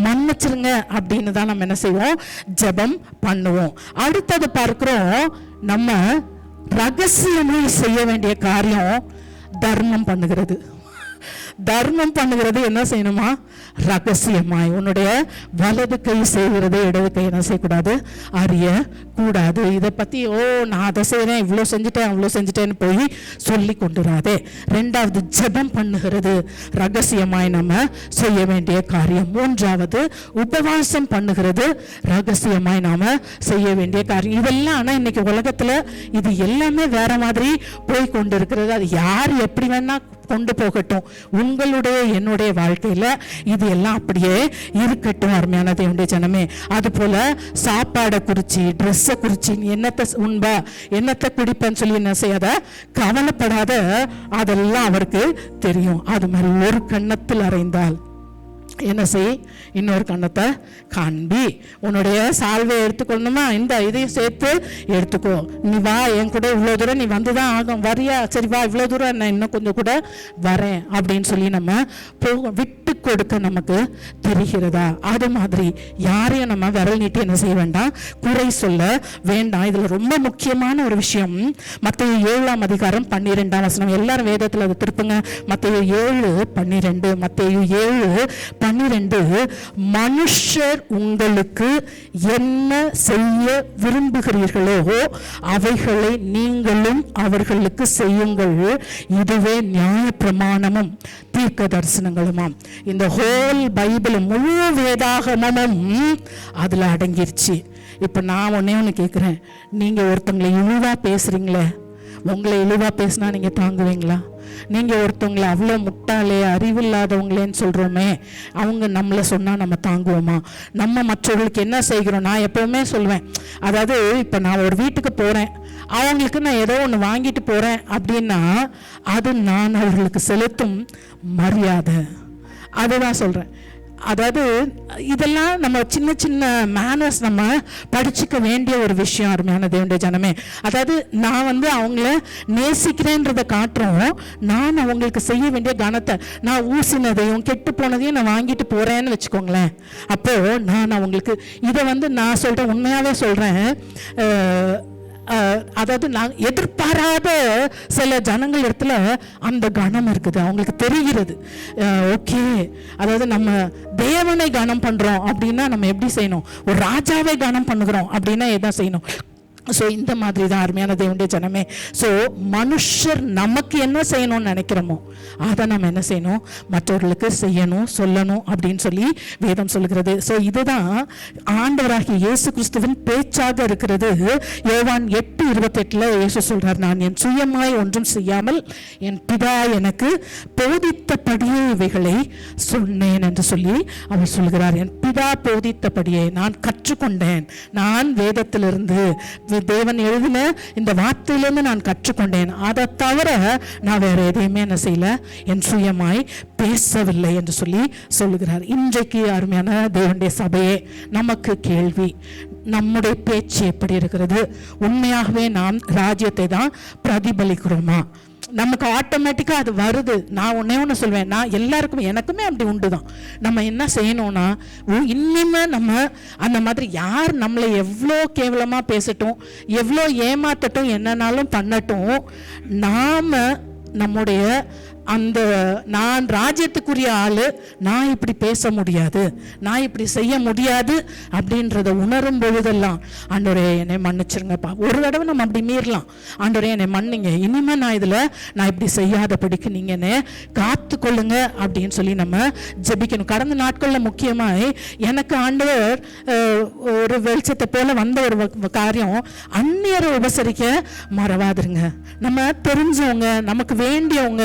Speaker 1: மன்னிச்சிருங்க அப்படின்னு தான் நம்ம என்ன செய்வோம்? ஜெபம் பண்ணுவோம். அடுத்தது பார்க்கிறோம், நம்ம ரகசியமாய் செய்ய வேண்டிய காரியம் தர்மம் பண்ணுகிறது. தர்மம் பண்ணுகிறது என்ன செய்யணுமா? ரகசியமாய். உன்னுடைய வலது கை செய்கிறதே இடது கை என்ன செய்யக்கூடாது? அறிய கூடாது. இதை பற்றி நான் அதை செய்கிறேன், இவ்வளோ செஞ்சுட்டேன் அவ்வளோ செஞ்சுட்டேன்னு போய் சொல்லி கொண்டுராதே. ரெண்டாவது, ஜெபம் பண்ணுகிறது ரகசியமாய் நம்ம செய்ய வேண்டிய காரியம். மூன்றாவது, உபவாசம் பண்ணுகிறது ரகசியமாய் நாம செய்ய வேண்டிய காரியம். இதெல்லாம் ஆனால் இன்னைக்கு உலகத்தில் இது எல்லாமே வேற மாதிரி போய் கொண்டு இருக்கிறது. அது யார் எப்படி வேணா கொண்டு போகட்டும். உங்களுடைய என்னுடைய வாழ்க்கையில இது எல்லாம் அப்படியே இருக்கட்டும். அருமையான தேவனுடைய ஜனமே, அது போல சாப்பாடை குறிச்சி, ட்ரெஸ்ஸை குறிச்சி, என்னத்தை உண்பா என்னத்தை குடிப்பேன்னு சொல்லி என்ன செய்யாத, கவலைப்படாத. அதெல்லாம் அவருக்கு தெரியும். அது மாதிரி ஒரு கன்னத்தில் அறைந்தால் என்ன செய், இன்னொரு கண்ணத்தை காண்பி. உன்னுடைய சால்வை எடுத்துக்கொள்ளணுமா, இந்த இதையும் சேர்த்து எடுத்துக்கோ. நீ வா என் கூட, இவ்வளோ தூரம் நீ வந்துதான் ஆகும், வரியா, சரி வா, இவ்வளோ தூரம் நான் இன்னும் கொஞ்சம் கூட வரேன் அப்படின்னு சொல்லி நம்ம விட்டு கொடுக்க நமக்கு தெரிகிறதா? அது மாதிரி யாரையும் நம்ம விரல் நீட்டி என்ன செய்ய வேண்டாம், குறை சொல்ல வேண்டாம். இதுல ரொம்ப முக்கியமான ஒரு விஷயம், மத்தேயு 7ஆம் அதிகாரம் 12ஆம் வசனம். எல்லாரும் வேதத்தில் அதை திருப்புங்க. மத்தேயு 7:12. மத்தேயு 7:12. மனுஷர் உங்களுக்கு என்ன செய்ய விரும்புகிறீர்களோ அவைகளை நீங்களும் அவர்களுக்கு செய்யுங்கள், இதுவே நியாய பிரமாணமும் தீர்க்க தரிசனங்களுமாம். இந்த ஹோல் பைபிள், முழு வேதாகமும் அதுல அடங்கிருச்சு. இப்போ நான் ஒன்று கேட்குறேன், நீங்கள் ஒருத்தவங்களை இழிவாக பேசுகிறீங்களே, உங்களை இழிவாக பேசினா நீங்கள் தாங்குவீங்களா? நீங்கள் ஒருத்தவங்களை அவ்வளோ முட்டாளே அறிவில்லாதவங்களேன்னு சொல்கிறோமே, அவங்க நம்மளை சொன்னால் நம்ம தாங்குவோமா? நம்ம மற்றவர்களுக்கு என்ன செய்கிறோம்? நான் எப்போவுமே சொல்லுவேன், அதாவது இப்போ நான் ஒரு வீட்டுக்கு போகிறேன், அவங்களுக்கு நான் ஏதோ ஒன்று வாங்கிட்டு போகிறேன் அப்படின்னா அது நான் அவர்களுக்கு செலுத்தும் மரியாதை. அதுதான் சொல்கிறேன். அதாவது இதெல்லாம் நம்ம சின்ன சின்ன மேனர்ஸ் நம்ம படிச்சுக்க வேண்டிய ஒரு விஷயம். அருமையான தேவனுடைய ஜனமே, அதாவது நான் அவங்கள நேசிக்கிறேன்றதை காட்டுறோம், நான் அவங்களுக்கு செய்ய வேண்டிய கனத்தை, நான் ஊசினதையும் கெட்டு போனதையும் நான் வாங்கிட்டு போகிறேன்னு வச்சுக்கோங்களேன். அப்போது நான் அவங்களுக்கு இதை நான் சொல்கிறேன், உண்மையாகவே சொல்கிறேன். அதாவது நான் எதிர்பாராத சில ஜனங்கள் இடத்துல அந்த கனம் இருக்குது, அவங்களுக்கு தெரிகிறது. ஓகே, அதாவது நம்ம தேவனை கனம் பண்ணுறோம் அப்படின்னா நம்ம எப்படி செய்யணும்? ஒரு ராஜாவை கனம் பண்ணுகிறோம் அப்படின்னா எதான் செய்யணும்? ஸோ இந்த மாதிரி தான் அருமையான தேவனுடைய ஜனமே. ஸோ மனுஷர் நமக்கு என்ன செய்யணும்னு நினைக்கிறோமோ அதை நம்ம என்ன செய்யணும்? மற்றவர்களுக்கு செய்யணும், சொல்லணும் அப்படின்னு சொல்லி வேதம் சொல்லுகிறது. ஸோ இதுதான் ஆண்டவராகிய இயேசு கிறிஸ்துவின் பேச்சாக இருக்கிறது. யோவான் 8:28 இயேசு சொல்றார், நான் என் சுயமாய் ஒன்றும் செய்யாமல் என் பிதா எனக்கு போதித்தபடியே இவைகளை சொன்னேன் என்று சொல்லி அவர் சொல்கிறார். என் பிதா போதித்தபடியே நான் கற்றுக்கொண்டேன், நான் வேதத்திலிருந்து தேவன் எழுதின இந்த வார்த்தையிலிருந்து நான் கற்றுக்கொண்டேன், அதை தவிர நான் வேற எதையுமே என்ன செய்யல, என் சுயமாய் பேசவில்லை என்று சொல்லி சொல்லுகிறார். இன்றைக்கு அருமையான தேவனுடைய சபையே, நமக்கு கேள்வி, நம்முடைய பேச்சு எப்படி இருக்கிறது? உண்மையாகவே நாம் ராஜ்யத்தை தான் பிரதிபலிக்கிறோமா? நமக்கு ஆட்டோமேட்டிக்காக அது வருது. நான் ஒன்று சொல்வேன், நான் எல்லாருக்குமே, எனக்குமே அப்படி உண்டு தான். நம்ம என்ன செய்யணும்னா, இனிமே நம்ம அந்த மாதிரி யார் நம்மளை எவ்வளோ கேவலமாக பேசட்டும், எவ்வளோ ஏமாற்றட்டும், என்னன்னாலும் பண்ணட்டும், நாம் நம்முடைய அந்த நான் ராஜ்யத்துக்குரிய ஆளு, நான் இப்படி பேச முடியாது, நான் இப்படி செய்ய முடியாது அப்படின்றத உணரும் பொழுதெல்லாம், ஆண்டவரே என்னை மன்னிச்சிருங்கப்பா. ஒரு தடவை நம்ம அப்படி மீறலாம், ஆண்டவரே என்னை மன்னிங்க, இனிமேல் நான் இப்படி செய்யாதபடிக்கு நீங்கள் என்னை காத்து கொள்ளுங்க அப்படின்னு சொல்லி நம்ம ஜெபிக்கணும். கடந்த நாட்களில் முக்கியமாக எனக்கு ஆண்டவர் ஒரு வெளிச்சத்தை போல வந்த ஒரு காரியம், அந்நியரை உபசரிக்க மறவாதுருங்க. நம்ம தெரிஞ்சவங்க, நமக்கு வேண்டியவங்க,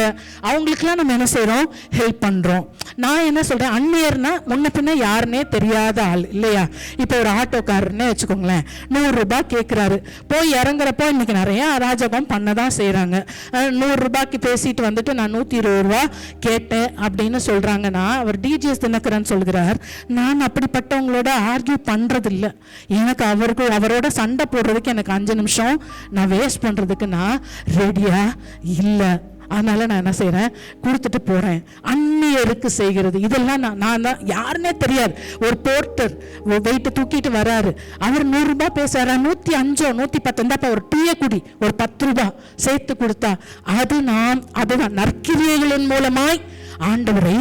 Speaker 1: அவங்களுக்குலாம் நம்ம என்ன செய்கிறோம்? ஹெல்ப் பண்ணுறோம். நான் என்ன சொல்கிறேன், அந்நியர்னா முன்ன பின்ன யாருன்னே தெரியாத ஆள் இல்லையா? இப்போ ஒரு ஆட்டோக்காரர்னே வச்சுக்கோங்களேன், 100 ரூபாய் கேட்குறாரு, போய் இறங்குறப்போ இன்றைக்கி நிறையா அராஜகம் பண்ண தான் செய்கிறாங்க. 100 ரூபாய்க்கு பேசிட்டு வந்துட்டு நான் 120 ரூபா கேட்டேன் அப்படின்னு சொல்கிறாங்கன்னா, அவர் டிஜிஎஸ் தினகரன் சொல்கிறார், நான் அப்படிப்பட்டவங்களோட ஆர்கியூ பண்ணுறதில்ல, எனக்கு அவரோட சண்டை போடுறதுக்கு எனக்கு 5 நிமிஷம் நான் வேஸ்ட் பண்ணுறதுக்கு நான் ரெடியாக இல்லை. அதனால் நான் என்ன செய்கிறேன்? கொடுத்துட்டு போகிறேன். அந்நியருக்கு செய்கிறது இதெல்லாம் நான் தான், யாருன்னே தெரியாது. ஒரு போர்ட்டர் வெயிட்டை தூக்கிட்டு வராரு, அவர் 100 ரூபாய் பேசுறாரு, 105 110 இருந்தாப்பா ஒரு டீயை குடி, ஒரு 10 ரூபாய் சேர்த்து கொடுத்தா அதுதான் நற்கிரியைகளின் மூலமாய் ஆண்டவரை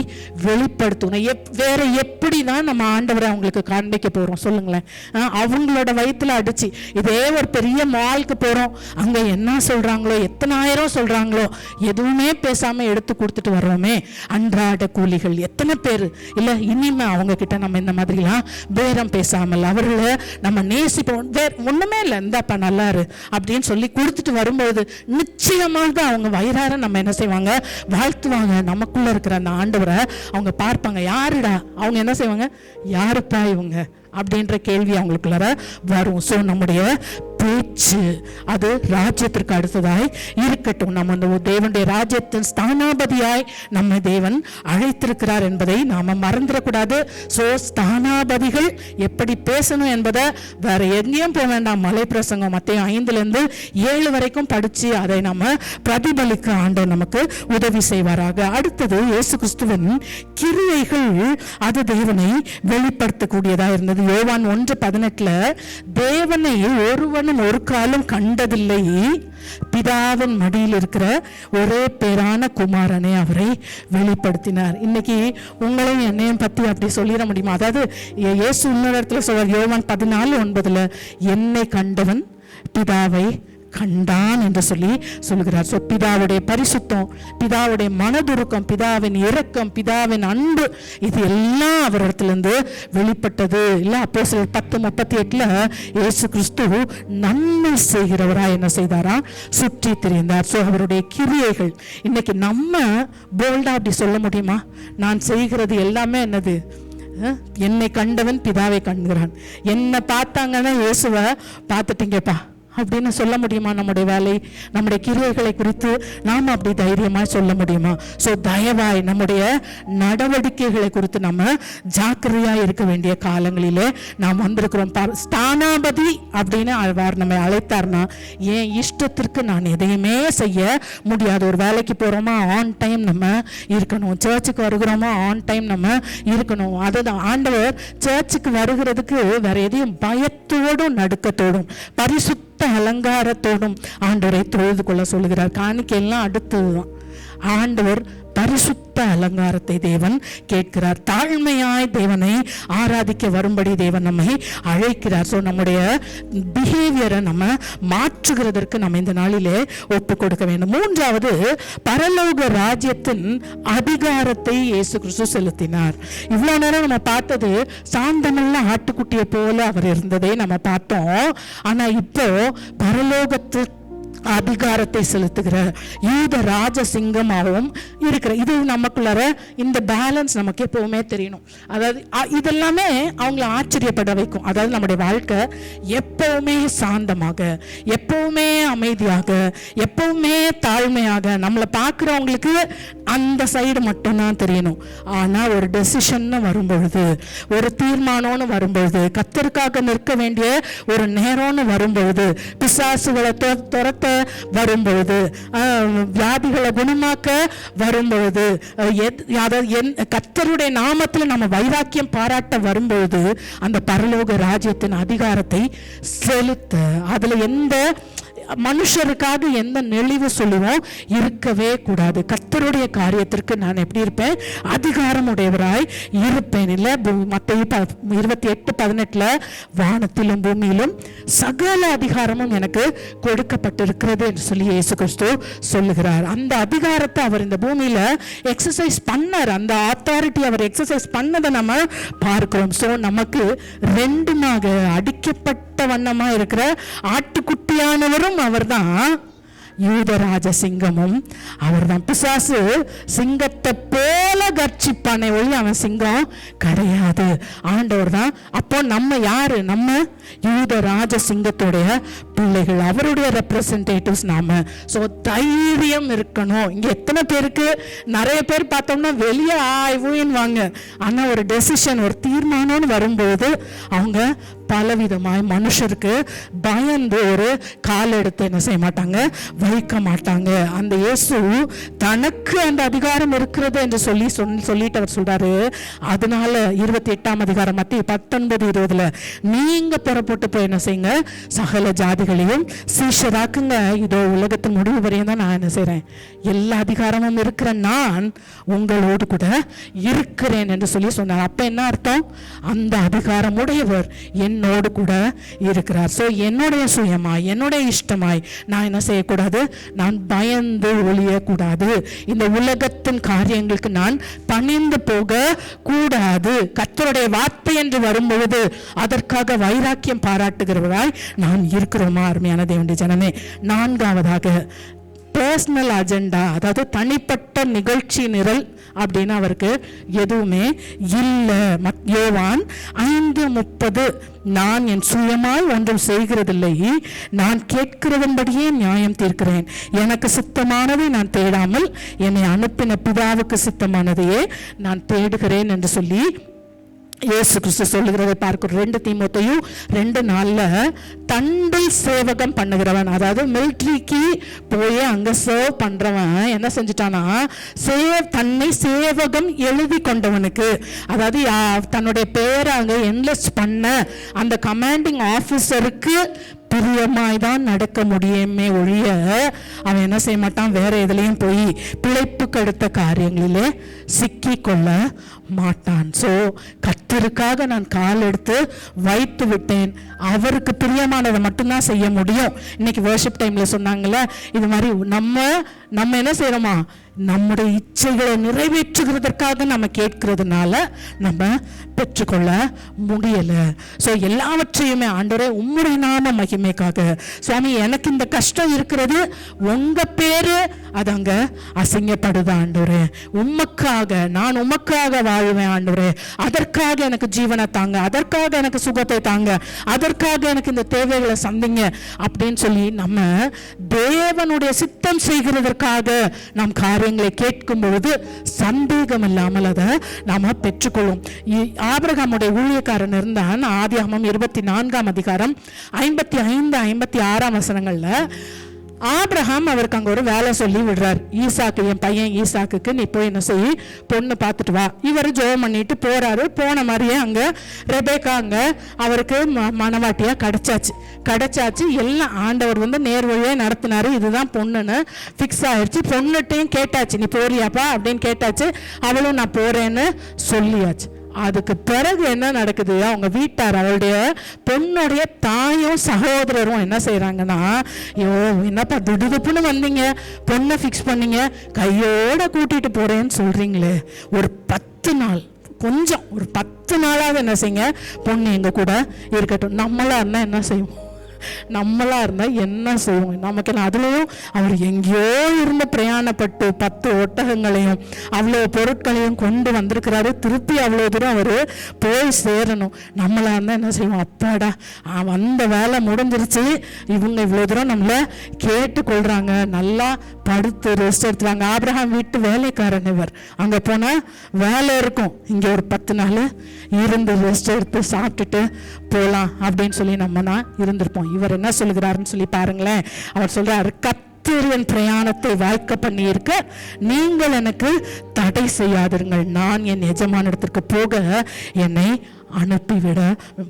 Speaker 1: வெளிப்படுத்தணும். வேற எப்படி தான் நம்ம ஆண்டவரை அவங்களுக்கு காண்பிக்க போகிறோம் சொல்லுங்களேன்? அவங்களோட வயிற்றுல அடிச்சு, இதே ஒரு பெரிய மாலுக்கு போகிறோம், அங்கே என்ன சொல்கிறாங்களோ, எத்தனை ஆயிரம் சொல்கிறாங்களோ, எதுவுமே பேசாமல் எடுத்து கொடுத்துட்டு வர்றோமே, அன்றாட கூலிகள் எத்தனை பேர் இல்லை? இனிமே அவங்க கிட்ட நம்ம இந்த மாதிரிலாம் பேரம் பேசாமல் அவர்களை நம்ம நேசிப்போம். ஒன்றுமே இல்லை, இந்தாப்பா நல்லாரு அப்படின்னு சொல்லி கொடுத்துட்டு வரும்போது நிச்சயமாக அவங்க வயிறார நம்ம என்ன செய்வாங்க? வாழ்த்துவாங்க. நமக்குள்ள இருக்கிற அந்த ஆண்டவரை அவங்க பார்ப்பாங்க, யாருடா அவங்க, என்ன செய்வாங்க? யாருப்பா இவங்க அப்படின்ற கேள்வி அவங்களுக்குள்ளார வரும். ஸோ நம்முடைய பேச்சு அது ராஜ்யத்திற்கு அடுத்ததாய் இருக்கட்டும். நம்ம அந்த தேவனுடைய ராஜ்யத்தின் ஸ்தானாபதியாய் நம்ம தேவன் அழைத்திருக்கிறார் என்பதை நாம மறந்துடக்கூடாது. ஸோ ஸ்தானாபதிகள் எப்படி பேசணும் என்பதை வேற எங்கேயும் போக வேண்டாம், மலை பிரசங்கம் மத்தேயு 5-7 வரைக்கும் படித்து அதை நம்ம பிரதிபலிக்க ஆண்டவர் நமக்கு உதவி செய்வாராக. அடுத்தது இயேசு கிறிஸ்துவின் கிரியைகள், அது தேவனை வெளிப்படுத்தக்கூடியதாக இருந்தது. யோவான் 1:18 தேவனை ஒருவனும் ஒரு காலம் கண்டதில்லை, பிதாவின் மடியில் இருக்கிற ஒரே பேரான குமாரனே அவரை வெளிப்படுத்தினார். இன்னைக்கு உங்களையும் என்னையும் பத்தி அப்படி சொல்லிட முடியுமா? அதாவது இயேசு இன்னொரு இடத்துல சொல்றார், யோவான் 14:9 என்னை கண்டவன் பிதாவை கண்டான் என்று சொல்லி சொல்கிறார். ஸோ பிதாவுடைய பரிசுத்தம், பிதாவுடைய மனதுருக்கம், பிதாவின் இரக்கம், பிதாவின் அன்பு, இது எல்லாம் அவரிடத்திலிருந்து வெளிப்பட்டது. இல்லை அப்போஸ்தலர் 10:38 இயேசு கிறிஸ்து நன்மை செய்கிறவரா என்ன செய்தாரா? சுற்றி திரிந்தார். ஸோ அவருடைய கிரியைகள். இன்னைக்கு நம்ம போல்டா அப்படி சொல்ல முடியுமா? நான் செய்கிறது எல்லாமே என்னது? என்னை கண்டவன் பிதாவை கண்கிறான். என்னை பார்த்தாங்கன்னா இயேசுவை பார்த்துட்டீங்கப்பா அப்படின்னு சொல்ல முடியுமா? நம்முடைய வேலை, நம்முடைய கிரியைகளை குறித்து நாம் அப்படி தைரியமாக சொல்ல முடியுமா? ஸோ தயவாய் நம்முடைய நடவடிக்கைகளை குறித்து நம்ம ஜாக்கிரதையாக இருக்க வேண்டிய காலங்களிலே நாம் வந்திருக்கிறோம். ஸ்தானாபதி அப்படின்னு அவர் நம்மை அழைத்தார்னா என் இஷ்டத்திற்கு நான் எதையுமே செய்ய முடியாது. ஒரு வேலைக்கு போகிறோமா ஆன் டைம் நம்ம இருக்கணும், சர்ச்சுக்கு வருகிறோமா ஆன் டைம் நம்ம இருக்கணும். அதுதான் ஆண்டவர் சர்ச்சுக்கு வருகிறதுக்கு வேற எதையும் பயத்தோடும் நடுக்கத்தோடும் பரிசுத்த அலங்காரத்தோடும் ஆண்டவரை தொழுது கொள்ள சொல்லுகிறார். காணிக்கையெல்லாம் அடுத்ததுதான். ஆண்டவர் பரிசுத்த அலங்காரத்தை தேவன் கேட்கிறார். தாழ்மையாய் தேவனை ஆராதிக்க வரும்படி தேவன் நம்மை அழைக்கிறார். ஸோ நம்முடைய பிஹேவியரை நம்ம மாற்றுகிறதற்கு நம்ம இந்த நாளிலே ஒப்பு கொடுக்க வேண்டும். மூன்றாவது, பரலோக ராஜ்யத்தின் அதிகாரத்தை இயேசு கிறிஸ்து செலுத்தினார். இவ்வளோ நேரம் நம்ம பார்த்தது சாந்தமுள்ள ஆட்டுக்குட்டியை போல அவர் இருந்ததை நம்ம பார்த்தோம். ஆனால் இப்போ பரலோகத்து அதிகாரத்தை செலுத்துகிற யூத ராஜ சிங்கமாகவும் இருக்கிற இது நமக்குள்ளார இந்த பேலன்ஸ் நமக்கு எப்பவுமே தெரியணும். அதாவது இதெல்லாமே அவங்கள ஆச்சரியப்பட வைக்கும். அதாவது நம்முடைய வாழ்க்கை எப்பவுமே சாந்தமாக, எப்பவுமே அமைதியாக, எப்பவுமே தாழ்மையாக, நம்மளை பார்க்குறவங்களுக்கு அந்த சைடு மட்டும்தான் தெரியணும். ஆனால் ஒரு டெசிஷன் வரும்பொழுது, ஒரு தீர்மானம்னு வரும்பொழுது, கர்த்தருக்காக நிற்க வேண்டிய ஒரு நேரம்னு வரும்பொழுது, பிசாசுகளை துரத்த வரும்பொழுது, வியாதிகளை குணமாக்க வரும்பொழுது, கர்த்தருடைய நாமத்தில் நம்ம வைராக்கியம் பாராட்ட வரும்பொழுது அந்த பரலோக ராஜ்யத்தின் அதிகாரத்தை செலுத்த, அதுல எந்த மனுஷருக்காக எந்த நெளிவு சொல்லுவோம் இருக்கவே கூடாது. கர்த்தருடைய காரியத்திற்கு நான் எப்படி இருப்பேன்? அதிகாரம் உடையவராய் இருப்பேன். இல்லை மத்தேயு 28:18 வானத்திலும் பூமியிலும் சகல அதிகாரமும் எனக்கு கொடுக்கப்பட்டிருக்கிறது என்று சொல்லி இயேசு கிறிஸ்து சொல்லுகிறார். அந்த அதிகாரத்தை அவர் இந்த பூமியில எக்ஸசைஸ் பண்ணார். அந்த அத்தாரிட்டி அவர் எக்ஸசைஸ் பண்ணதை நம்ம பார்க்கிறோம். ஸோ நமக்கு ரெண்டுமாக அடிக்கப்பட்ட வண்ணமா இருக்கிற ஆட்டுக்குட்டியானவரும் அவர்தான், யூதராஜ சிங்கமும் அவர்தான். பிசாசு சிங்கத்தை போல கர்ச்சிப்பானே ஒளி அவன் சிங்கம் கிடையாது. ஆண்டவர் தான். அப்போ நம்ம யாரு? நம்ம யூதராஜ சிங்கத்துடைய பிள்ளைகள், அவருடைய ரெப்ரசன்டேட்டிவ்ஸ் நாம. ஸோ தைரியம் இருக்கணும். இங்க எத்தனை பேருக்கு, நிறைய பேர் பார்த்தோம்னா வெளியே ஆய்வுன்னு, ஆனா ஒரு டெசிஷன், ஒரு தீர்மானம்னு வரும்போது அவங்க பலவிதமாய் மனுஷருக்கு பயந்து ஒரு கால் எடுத்து என்ன செய்ய மாட்டாங்க, வைக்க மாட்டாங்க. அந்த இயேசு தனக்கு அந்த அதிகாரம் இருக்கிறது என்று சொல்லிட்டு அவர் சொல்றாரு. அதனால 28ஆம் அதிகாரம் மத்திய 19:20 நீங்க புறப்பட்டு போய் என்ன செய்யுங்க, சகல ஜாதிகளையும் சீஷராக்குங்க. இதோ உலகத்தின் முடிவு வரையும் தான் நான் என்ன செய்றேன், எல்லா அதிகாரமும் இருக்கிற நான் உங்களோடு கூட இருக்கிறேன் என்று சொல்லி சொன்னார். அப்ப என்ன அர்த்தம்? அந்த அதிகாரம் உடையவர் என்னோடு கூட இருக்கிறார். ஸோ என்னுடைய சுயமாய், என்னுடைய இஷ்டமாய் நான் என்ன செய்யக்கூடாது, நான் பயந்து ஒழியக்கூடாது. இந்த உலகத்தின் காரியங்களுக்கு நான் பணிந்து போக கூடாது. கர்த்தருடைய வார்த்தை என்று வரும்பொழுது அதற்காக வைராக்கியம் பாராட்டுகிறவராய் நான் இருக்கிறோமா? அருமையான தேவனுடைய ஜனமே, நான்காவதாக பர்சனல் அஜெண்டா, அதாவது தனிப்பட்ட நிகழ்ச்சி நிரல் அப்படின்னு அவருக்கு எதுவுமே இல்லை. யோவான் 5:30 நான் என் சுயமாய் ஒன்றும் செய்கிறதில்லை, நான் கேட்கிறதன்படியே நியாயம் தீர்க்கிறேன். எனக்கு சித்தமானதை நான் தேடாமல் என்னை அனுப்பின பிதாவுக்கு சித்தமானதையே நான் தேடுகிறேன் என்று சொல்லி இயேசு கிறிஸ்து சொல்லுகிறதை பார்க்கிறோம். 2 தீமோத்தேயு 2:4 தண்டை சேவகம் பண்ணுகிறவன், அதாவது மிலிட்ரிக்கு போய் அங்க சர்வ் பண்றவன் என்ன செஞ்சுட்டானா, தன்னை சேவகம் எழுதி கொண்டவனுக்கு, அதாவது தன்னுடைய பேரை அங்க என்லிஸ்ட் பண்ண அந்த கமாண்டிங் ஆபீசருக்கு பிரியமாய் தான் நடக்க முடியுமே ஒழிய அவன் என்ன செய்ய மாட்டான், வேற எதுலையும் போய் பிழைப்புக்கு அடுத்த காரியங்களிலே சிக்கி கொள்ள மாட்டான். ஸோ கர்த்தருக்காக நான் கால் எடுத்து வைத்து விட்டேன். அவருக்கு பிரியமானதை மட்டும்தான் செய்ய முடியும். இன்னைக்கு வர்ஷிப் டைம்ல சொன்னாங்கல்ல, இது மாதிரி நம்ம என்ன செய்யறோமா, நம்முடைய இச்சைகளை நிறைவேற்றுகிறதற்காக நம்ம கேட்கறதுனால நம்ம பெற்றுக்கொள்ள முடியல. ஸோ எல்லாவற்றையுமே ஆண்டவரே உம்முடைய நாம மகிமைக்காக, சுவாமி எனக்கு இந்த கஷ்டம் இருக்கிறது, உங்க பேரு அது அங்க அசிங்கப்படுது ஆண்டவரே, உமக்காக நான் உமக்காக வாழ்வேன் ஆண்டவரே, அதற்காக எனக்கு ஜீவனை தாங்க, அதற்காக எனக்கு சுகத்தை தாங்க, அதற்காக எனக்கு இந்த தேவைகளை சந்திங்க அப்படின்னு சொல்லி நம்ம தேவனுடைய சித்தம் செய்கிறதற்காக நாம் காரியங்களை கேட்கும் பொழுது சந்தேகம் இல்லாமல் அதை நாம பெற்றுக்கொள்ளும். ஆபிரகாமுடைய ஊழியக்காரன் இருந்தான். ஆதியாகமம் 24ஆம் அதிகாரம் 55-56 வசனங்கள்ல ஆபிரகாம் அவருக்கு அங்க ஒரு வேலை சொல்லி விடுறார். ஈசாக்கு, என் பையன் ஈசாக்குக்கு நீ போய் என்ன செய்ய, பொண்ணு பார்த்துட்டு வா. இவர் ஜெபம் பண்ணிட்டு போறாரு. போன மாதிரியே அங்க ரெபேக்கா அங்க அவருக்கு மனவாட்டியா கிடைச்சாச்சு. எல்லாம் ஆண்டவர் நேர் வழியே நடத்தினாரு. இதுதான் பொண்ணுன்னு ஃபிக்ஸ் ஆயிடுச்சு. பொண்ணுட்டையும் கேட்டாச்சு, நீ போறியாப்பா அப்படின்னு கேட்டாச்சு. அவளும் நான் போறேன்னு சொல்லியாச்சு. அதுக்கு பிறகு என்ன நடக்குது, அவங்க வீட்டார், அவளுடைய பொண்ணுடைய தாயும் சகோதரரும் என்ன செய்யறாங்கன்னா, ஐயோ என்னப்பா திடுதுப்புன்னு வந்தீங்க, பொண்ணை ஃபிக்ஸ் பண்ணீங்க, கையோட கூட்டிட்டு போறேன்னு சொல்றீங்களே, ஒரு 10 நாள் கொஞ்சம் ஒரு 10 நாளாவது என்ன செய்யுங்க, பொண்ணு எங்க கூட இருக்கட்டும். நம்மளா இருந்தா என்ன செய்வோம், நம்மளா இருந்தா என்ன செய்வோம், நமக்கு அதுலயும் அவர் எங்கேயோ இருந்து பிரயாணப்பட்டு 10 ஒட்டகங்களையும் அவ்வளோ பொருட்களையும் கொண்டு வந்திருக்கிறாரு. திருப்பி அவ்வளோ தூரம் அவரு போய் சேரணும். நம்மளா இருந்தா என்ன செய்வோம், அப்பாடா வந்த வேலை முடிஞ்சிருச்சு, இவங்க இவ்வளோ தூரம் நம்மள கேட்டு கொள்றாங்க, நல்லா படுத்து ரெஸ்ட் எடுத்துவாங்க. ஆபிரகாம் வீட்டு வேலைக்காரன் இவர். அங்க போனா வேலை இருக்கும், இங்க ஒரு 10 நாள் இருந்து ரெஸ்ட் எடுத்து சாப்பிட்டுட்டு போலாம் அப்படின்னு சொல்லி நம்ம தான் இருந்திருப்போம். இவர் என்ன சொல்லுகிறாருன்னு சொல்லி பாருங்களேன். அவர் சொல்றாரு, கர்த்தரின் பிரயாணத்தை வாய்க்க பண்ணி இருக்க நீங்கள் எனக்கு தடை செய்யாதிருங்கள், நான் என் எஜமான இடத்திற்கு போக என்னை அனுப்பிவிட.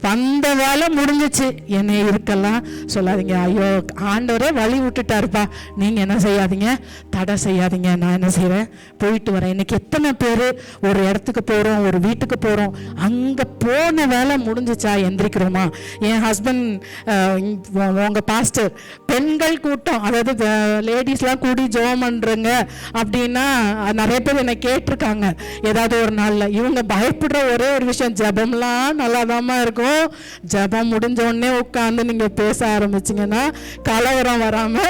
Speaker 1: வந்த வேலை முடிஞ்சிச்சு, என்னை இருக்கலாம் சொல்லாதீங்க. ஐயோ ஆண்டவரே வழி விட்டுட்டாருப்பா, நீங்க என்ன செய்யாதீங்க, தடை செய்யாதீங்க, நான் என்ன செய்யறேன், போயிட்டு வரேன். இன்னைக்கு எத்தனை பேர் ஒரு இடத்துக்கு போறோம், ஒரு வீட்டுக்கு போறோம், அங்க போன வேலை முடிஞ்சிச்சா எந்திரிக்கிறோமா? என் ஹஸ்பண்ட் உங்க பாஸ்டர் பெண்கள் கூட்டம், அதாவது லேடிஸ்லாம் கூடி ஜெபம் பண்றங்க அப்படின்னா நிறைய பேர் என்னை கேட்டிருக்காங்க ஏதாவது ஒரு நாள்ல. இவங்க பயப்படுற ஒரே ஒரு விஷயம், ஜெபம்லாம் நல்லாதாமா இருக்கும், ஜெபம் முடிஞ்ச உடனே உட்காந்து நீங்க பேச ஆரம்பிச்சீங்கன்னா கலவரம் வராம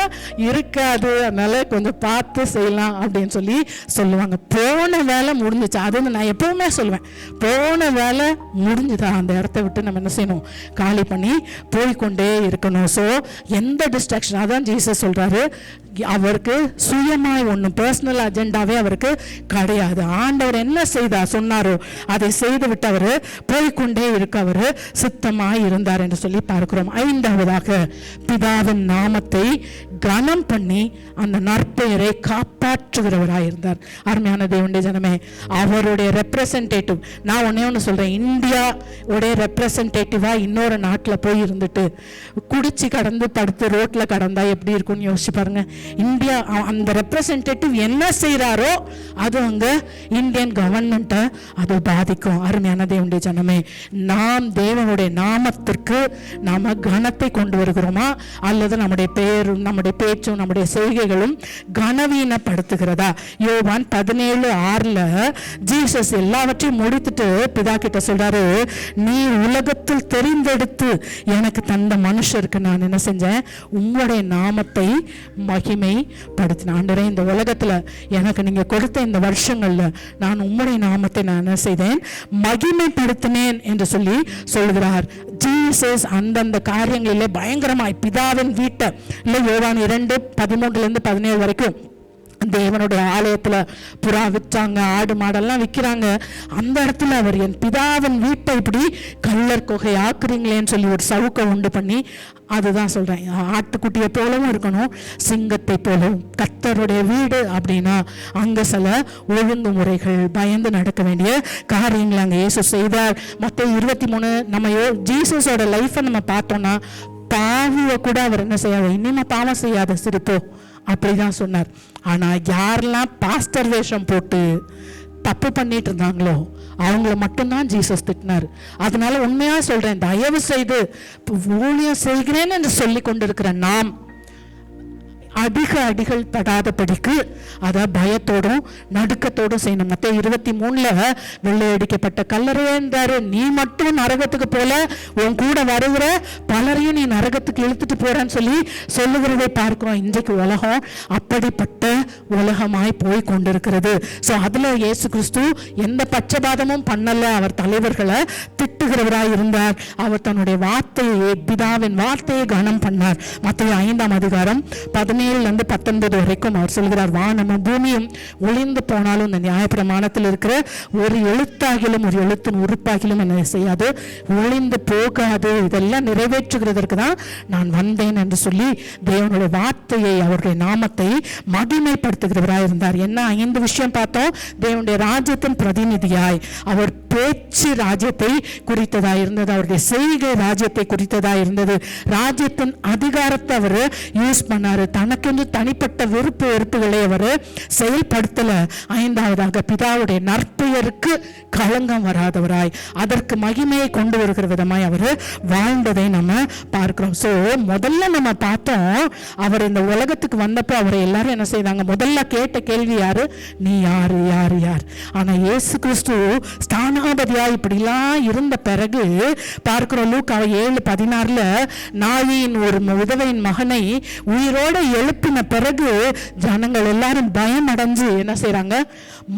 Speaker 1: இருக்காது, அதனால கொஞ்சம் பார்த்து செய்யலாம் அப்படின்னு சொல்லி சொல்லுவாங்க. போன வேலை முடிஞ்சிச்சு, அது நான் எப்பவுமே சொல்லுவேன், போன வேலை முடிஞ்சுதா அந்த இடத்த விட்டு நம்ம என்ன செய்யணும், காலி பண்ணி போய்கொண்டே இருக்கணும். ஸோ எந்த டிஸ்ட்ராக்ஷன், அதான் ஜீசஸ் சொல்றாரு, அவருக்கு சுயமாய் ஒன்றும் பர்சனல் அஜெண்டாவே அவருக்கு கிடையாது. ஆண்டவர் என்ன செய்தா சொன்னாரோ அதை செய்து விட்டு அவரு போய்கொண்டே இருக்க அவரு சித்தமாய் இருந்தார் என்று சொல்லி பார்க்கிறோம். 5வதாக பிதாவின் நாமத்தை கனம் பண்ணி அந்த நற்பெயரை காப்பாற்றுகிறவராய் இருந்தார். அருமையான தேவனுடைய ஜனமே, அவருடைய ரெப்ரசன்டேட்டிவ், நான் ஒண்ணு சொல்றேன், இந்தியா உடைய ரெப்ரசன்டேட்டிவா இன்னொரு நாட்டில் போய் இருந்துட்டு குடிச்சு கடந்து படுத்து ரோட்ல கடந்தா எப்படி இருக்கும்னு யோசிச்சு பாருங்க. இந்தியா அந்த ரெப்ரசன்டேட்டிவ் என்ன செய்யறாரோ அது அங்க இந்தியன் கவர்மெண்ட்டை அது பாதிக்கும். அருமையான தேவனுடைய ஜனமே, நாம் தேவனுடைய நாமத்திற்கு நாம கனத்தை கொண்டு வருகிறோமா, அல்லது நம்முடைய பெயரும் நம்முடைய பேச்சும் நம்முடைய செய்கைகளும் கனவீனப்படுத்துகிறதா? யோவான் 17:6 ஜீசஸ் எல்லாவற்றையும் முடித்துட்டு பிதா கிட்ட சொல்றாரு, நீ உலகத்தில் தெரிந்தெடுத்து எனக்கு தந்த மனுஷருக்கு நான் என்ன செஞ்சேன், உங்களுடைய நாமத்தை மகிமைப்படுத்தின. ஆண்டவரே, இந்த உலகத்துல எனக்கு நீங்க கொடுத்த இந்த வருஷங்கள்ல நான் உம்முடைய நாமத்தை நான் என்ன செய்தேன், மகிமைப்படுத்தினேன் என்று சொல்லி சொல்கிறார். ஜீசஸ் அந்தந்த காரியங்களிலே பயங்கரமாய் பிதாவின் வீட்டை இல்ல யோவான் 2:13-17 வரைக்கும் தேவனுடைய ஆலயத்துல புறா விற்றாங்க, ஆடு மாடெல்லாம் விற்கிறாங்க. அந்த இடத்துல அவர் என் பிதாவின் வீட்டை இப்படி கள்ளர் கொகை ஆக்குறீங்களேன்னு சொல்லி ஒரு சவுக்கை உண்டு பண்ணி, அதுதான் சொல்றேன், ஆட்டுக்குட்டியை போலவும் இருக்கணும், சிங்கத்தை போலவும். கர்த்தருடைய வீடு அப்படின்னா அங்க சில ஒழுங்குமுறைகள், பயந்து நடக்க வேண்டிய காரியங்கள் அங்க இயேசு செய்தார். மத்தேயு 23 நம்ம ஜீசஸோட லைஃபை நம்ம பார்த்தோம்னா, பாவியை கூட அவர் என்ன செய்யாத, இனிமே பாவம் செய்யாத சிரிப்போ அப்படிதான் சொன்னார். ஆனா யாரெல்லாம் பாஸ்டர் வேஷம் போட்டு தப்பு பண்ணிட்டு இருந்தாங்களோ அவங்கள மட்டும்தான் ஜீசஸ் திட்டினார். அதனால உண்மையா சொல்றேன், தயவு செய்து ஊழியம் செய்கிறேன் என்று சொல்லி கொண்டிருக்கிற நாம் அதிக அடிகள் படாதபடிக்கு அத பயத்தோடும் நடுக்கத்தோடும் செய்யணும். மத்தேயு 23 வெள்ளை அடிக்கப்பட்ட கல்லறையே என்றாரு. நீ மட்டும் நரகத்துக்கு போல உன் கூட வருகிற பலரையும் நீ நரகத்துக்கு இழுத்துட்டு போறன்னு சொல்லி சொல்லுகிறதை பார்க்கிறோம். இன்றைக்கு உலகம் அப்படிப்பட்ட உலகமாய் போய் கொண்டிருக்கிறது. ஸோ அதுல இயேசு கிறிஸ்து எந்த பட்சபாதமும் பண்ணல. அவர் தலைவர்களை திட்டுகிறவராய் இருந்தார். அவர் தன்னுடைய வார்த்தையை, பிதாவின் வார்த்தையை கனம் பண்ணார். மத்தேயு 5 17-19 வரைக்கும் அவர் சொல்கிறார், வானமும் பூமியும் ஒளிந்து போனாலும் இந்த நியாயப்பிரமாணத்தில் இருக்கிற ஒரு எழுத்தாகிலும் ஒரு எழுத்தின் உறுப்பாகிலும் என்ன செய்யாது, ஒளிந்து போகாது. இதெல்லாம் நிறைவேற்றுகிறதற்கு தான் நான் வந்தேன் என்று சொல்லி தேவனுடைய வார்த்தையை, அவருடைய நாமத்தை மகிமைப்படுத்துகிறவராய் இருந்தார். என்ன 5 விஷயம் பார்த்தோம். தேவனுடைய ராஜ்யத்தின் பிரதிநிதியாய் அவர் பேச்சு ராஜ்யத்தை குறித்ததா இருந்தது. அவருடைய செய்கை ராஜ்யத்தை குறித்ததா இருந்தது. ராஜ்யத்தின் அதிகாரத்தை அவர் யூஸ் பண்ணாரு. தனக்கென்று தனிப்பட்ட வெறுப்புகளை அவர் செயல்படுத்தல. 5வதாக பிதாவுடைய நற்பெயருக்கு களங்கம் வராதவராய், அதற்கு மகிமையை கொண்டு வருகிற விதமாய் அவர் வாழ்ந்ததை நம்ம பார்க்கிறோம். சோ முதல்ல நம்ம பார்த்தோம், அவர் இந்த உலகத்துக்கு வந்தப்போ அவரை எல்லாரும் என்ன செய்தாங்க, முதல்ல கேட்ட கேள்வி யாரு, நீ யாரு யாரு யார். ஆனா இயேசு கிறிஸ்து ஸ்தானாபதியா இப்படிலாம் இருந்த பிறகு பார்க்கிறோம். லூக்கா 7:16 நாயின் ஒரு விதவையின் மகனை உயிரோட எழுப்பின பிறகு ஜனங்கள் எல்லாரும் பயம் அடைஞ்சு என்ன செய்யறாங்க,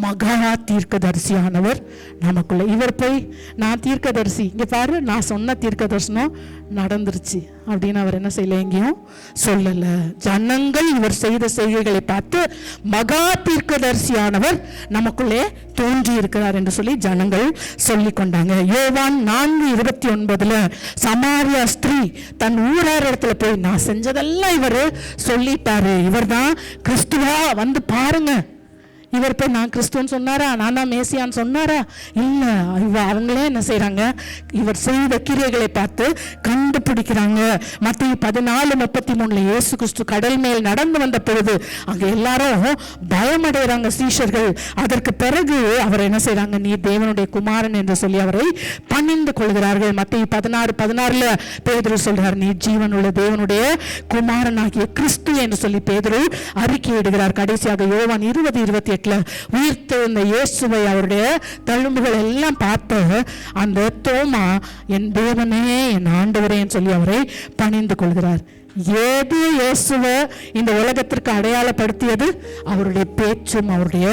Speaker 1: மகா தீர்க்கதரிசியானவர் நமக்குள்ள, இவர் போய் நான் தீர்க்கதரிசி, இங்க பாரு நான் சொன்ன தீர்க்க தரிசனம் நடந்துருச்சு அப்படின்னு அவர் என்ன செய்யல, எங்கேயும் சொல்லல. ஜனங்கள் இவர் செய்த செய்கைகளை பார்த்து மகா தீர்க்கதரிசியானவர் நமக்குள்ளே தோன்றி இருக்கிறார் என்று சொல்லி ஜனங்கள் சொல்லி கொண்டாங்க. யோவான் 4:29 சமாரியா ஸ்திரீ தன் ஊரார் இடத்துல போய் நான் செஞ்சதெல்லாம் இவர் சொல்லிட்டாரு, இவர் தான் கிறிஸ்துவா, வந்து பாருங்க. இவர் போய் நான் கிறிஸ்துவன்னு சொன்னாரா, நான் தான் மேசியான்னு சொன்னாரா? இல்ல, அவங்களே என்ன செய்யறாங்க, இவர் செய்த கிரியைகளை பார்த்து கண்டுபிடிக்கிறாங்க. மத்தேயு 14:33 இயேசு கிறிஸ்து கடல் மேல் நடந்து வந்த பொழுது அங்க எல்லாரும் பயமடைகிறாங்க சீஷர்கள். அதற்கு பிறகு அவர் என்ன செய்யறாங்க, நீ தேவனுடைய குமாரன் என்று சொல்லி அவரை பணிந்து கொள்கிறார்கள். மத்தேயு 16:16 பேதுரு சொல்றார், நீ ஜீவனுள்ள தேவனுடைய குமாரனாகிய கிறிஸ்து என்று சொல்லி பேதுரு அறிக்கையிடுகிறார். கடைசியாக யோவான் 20:28 உயிர்த்தெழுந்த இயேசுவை, அவருடைய தழும்புகள் எல்லாம் பார்த்து அந்த தோமா என் தேவனே என் ஆண்டவரே சொல்லி அவரை பணிந்து கொள்கிறார். ஏது இயேசுவை இந்த உலகத்திற்கு அடையாளப்படுத்தியது? அவருடைய பேச்சும் அவருடைய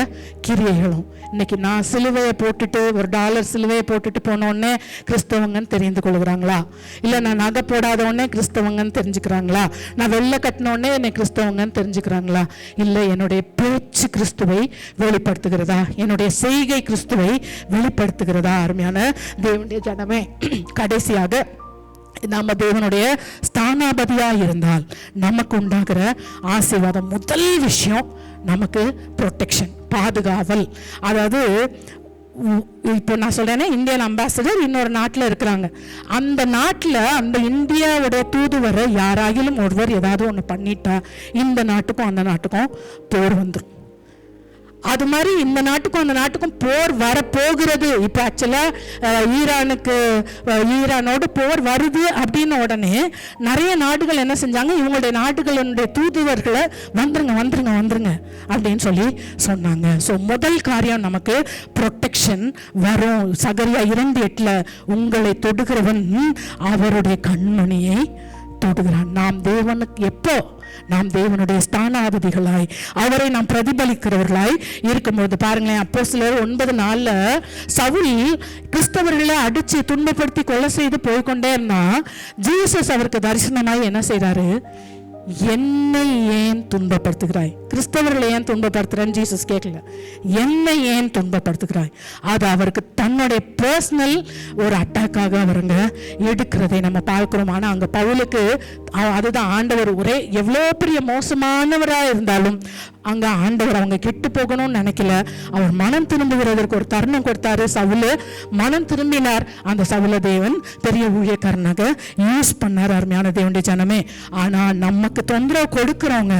Speaker 1: கிரியைகளும். இன்னைக்கு நான் சிலுவையை போட்டுட்டு $1 சிலுவையை போட்டுட்டு போனோடனே கிறிஸ்தவங்கன்னு தெரிந்து கொள்கிறாங்களா? இல்லை நான் நகை போடாத உடனே கிறிஸ்தவங்கன்னு தெரிஞ்சுக்கிறாங்களா? நான் வெள்ளை கட்டினோடனே என்னை கிறிஸ்தவங்கன்னு தெரிஞ்சுக்கிறாங்களா? இல்லை, என்னுடைய பேச்சு கிறிஸ்துவை வெளிப்படுத்துகிறதா? என்னுடைய செய்கை கிறிஸ்துவை வெளிப்படுத்துகிறதா? அருமையான தேவனுடைய ஜனமே, கடைசியாக நம்ம தேவனுடைய ஸ்தானாபதியா இருந்தால் நமக்கு உண்டாகிற ஆசீர்வாதம், முதல் விஷயம் நமக்கு ப்ரொடெக்ஷன், பாதுகாவல். அதாவது இப்போ நான் சொல்றேன்னா, இந்தியன் அம்பாசிடர் இன்னொரு நாட்டில் இருக்கிறாங்க. அந்த நாட்டில் அந்த இந்தியாவுடைய தூதுவரை யாராகிலும் ஒருவர் ஏதாவது ஒன்று பண்ணிட்டா இந்த நாட்டுக்கும் அந்த நாட்டுக்கும் போர் வந்துடும். அது மாதிரி இந்த நாட்டுக்கும் அந்த நாட்டுக்கும் போர் வரப்போகிறது. இப்போ ஆக்சுவலாக ஈரானோடு போர் வருது அப்படின்னு உடனே நிறைய நாடுகள் என்ன செஞ்சாங்க, இவங்களுடைய நாடுகளுடைய தூதுவர்களை வந்துருங்க வந்துருங்க வந்துருங்க அப்படின்னு சொல்லி சொன்னாங்க. ஸோ முதல் காரியம் நமக்கு ப்ரொடெக்ஷன் வரும். சகரியா 2:8 உங்களை தொடுகிறவன் அவருடைய கண்மணியை தொடுகிறான். நாம் தேவனுக்கு எப்போ, நாம் தேவனுடைய ஸ்தானாதிபதிகளாய் அவரை நாம் பிரதிபலிக்கிறவர்களாய் இருக்கும்போது பாருங்களேன், அப்போஸ்தலர் 9:4 சவுல் கிறிஸ்தவர்களை அடிச்சு துன்பப்படுத்தி கொலை செய்து போய்கொண்டே இருந்தா ஜீசஸ் அவருக்கு தரிசனமாய் என்ன செய்றாரு, என்னை ஏன் துன்பப்படுத்துகிறாய்? கிறிஸ்தவர்களை ஏன் துன்பப்படுத்துறேன்னு ஜீசஸ் கேட்கல, என்னை ஏன் துன்பப்படுத்துகிறாய்? அது அவருக்கு தன்னுடைய பர்சனல் ஒரு அட்டாக்காக அவருங்க எடுக்கிறதை நம்ம பார்க்கிறோம். ஆனால் அங்கே பவுலுக்கு அதுதான் ஆண்டவர், ஒரே எவ்வளோ பெரிய மோசமானவராக இருந்தாலும் அங்கே ஆண்டவர் அவங்க கெட்டு போகணும்னு நினைக்கல. அவர் மனம் திரும்புகிறதற்கு ஒரு தருணம் கொடுத்தாரு. சவுலு மனம் திரும்பினார். அந்த சவுல தேவன் பெரிய ஊழியக்காரனாக யூஸ் பண்ணார். அருமையான தேவனுடைய ஜனமே, ஆனால் நமக்கு தொந்தரவு கொடுக்கிறவங்க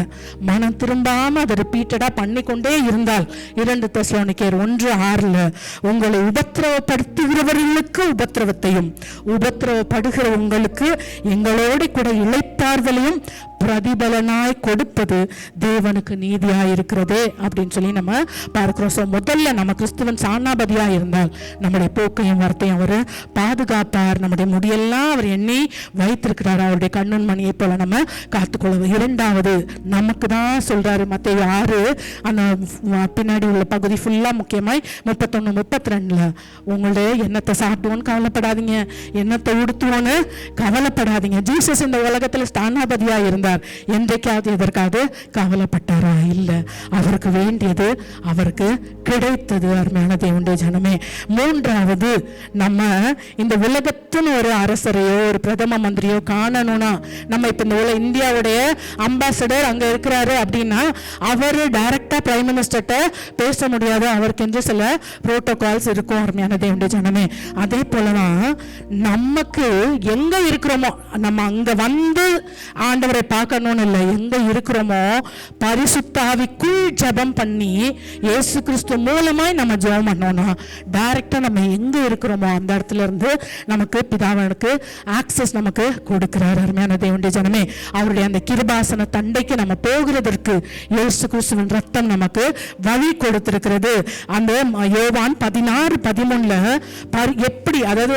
Speaker 1: மனம் திரும்பாம விடாம அதை ரிப்பீட்டடா பண்ணிக்கொண்டே இருந்தால் 2 தெசலோனிக்கேயர் 1:6 உங்களை உபத்திரவப்படுத்துகிறவர்களுக்கு உபத்திரவத்தையும் உபத்திரவப்படுகிற உங்களுக்கு எங்களோடு கூட இளைப்பாறுதலையும் பிரதிபலனாய் கொடுப்பது தேவனுக்கு நீதியாய் இருக்கிறதே அப்படின்னு சொல்லி நம்ம பார்க்கிறோம். ஸோ முதல்ல நம்ம கிறிஸ்துவன் சாணாபதியா இருந்தால் நம்முடைய போக்கையும் வார்த்தையும் அவர் பாதுகாப்பார். நம்முடைய முடியெல்லாம் அவர் எண்ணி வைத்திருக்கிறார். அவருடைய கண்ணன் மணியை போல நம்ம காத்துக்கொள்வது. 2வது நமக்கு தான் சொல்றாரு மத்தேயு 6 அந்த பின்னாடி உள்ள பகுதி ஃபுல்லா முக்கியமாய் 31, 32 உங்களுடைய எண்ணத்தை சாப்பிடுவோன்னு கவலைப்படாதீங்க, எண்ணத்தை உடுத்துவோன்னு கவலைப்படாதீங்க. ஜீசஸ் இந்த உலகத்துல ஸ்தானாபதியா இருந்தார். என்றைக்காவது எதற்காவது கவலைப்பட்டாரா? இல்ல. அவருக்கு வேண்டியது அவருக்கு கிடைத்தது. அருமையான தேவனுடைய ஜனமே, 3வது நம்ம இந்த உலகத்தின் ஒரு அரசரையோ ஒரு பிரதம மந்திரியோ காணணும்னா, நம்ம இப்ப இந்த இந்தியாவுடைய அம்பாசடர் அங்க இருக்கிறாரு அப்படின்னா அவரு டைரக்டா பிரைம் மினிஸ்டர்கிட்ட பேச முடியாது. அவருக்கு சில புரோட்டோகால்ஸ் இருக்கும். அருமையான தேவனுடைய ஜனமே, அதே போலதான் நமக்கு எங்க இருக்கிறோமோ நம்ம அங்க வந்து ஆண்டவரை பார்க்கணும்னு இல்லை, எங்க இருக்கிறோமோ பரிசுத்த ஆவிக்குள் ஜெபம் பண்ணி இயேசு கிறிஸ்து மூலமாய் நம்ம ஜெபம் பண்ணோம்னா டைரக்டா நம்ம எங்க இருக்கிறோமோ அந்த இடத்துல இருந்து நமக்கு பிதாவனுக்கு ஆக்சஸ் நமக்கு கொடுக்கிறார். அருமையான தேவனுடைய ஜனமே, அவருடைய அந்த கிருபாசன தண்டைக்கு நம்ம போகிறதற்கு இயேசு கிறிஸ்துவின் ரத்தம் நமக்கு வழி கொடுத்திருக்கிறது. அந்த யோவான் 16:13 எப்படி, அதாவது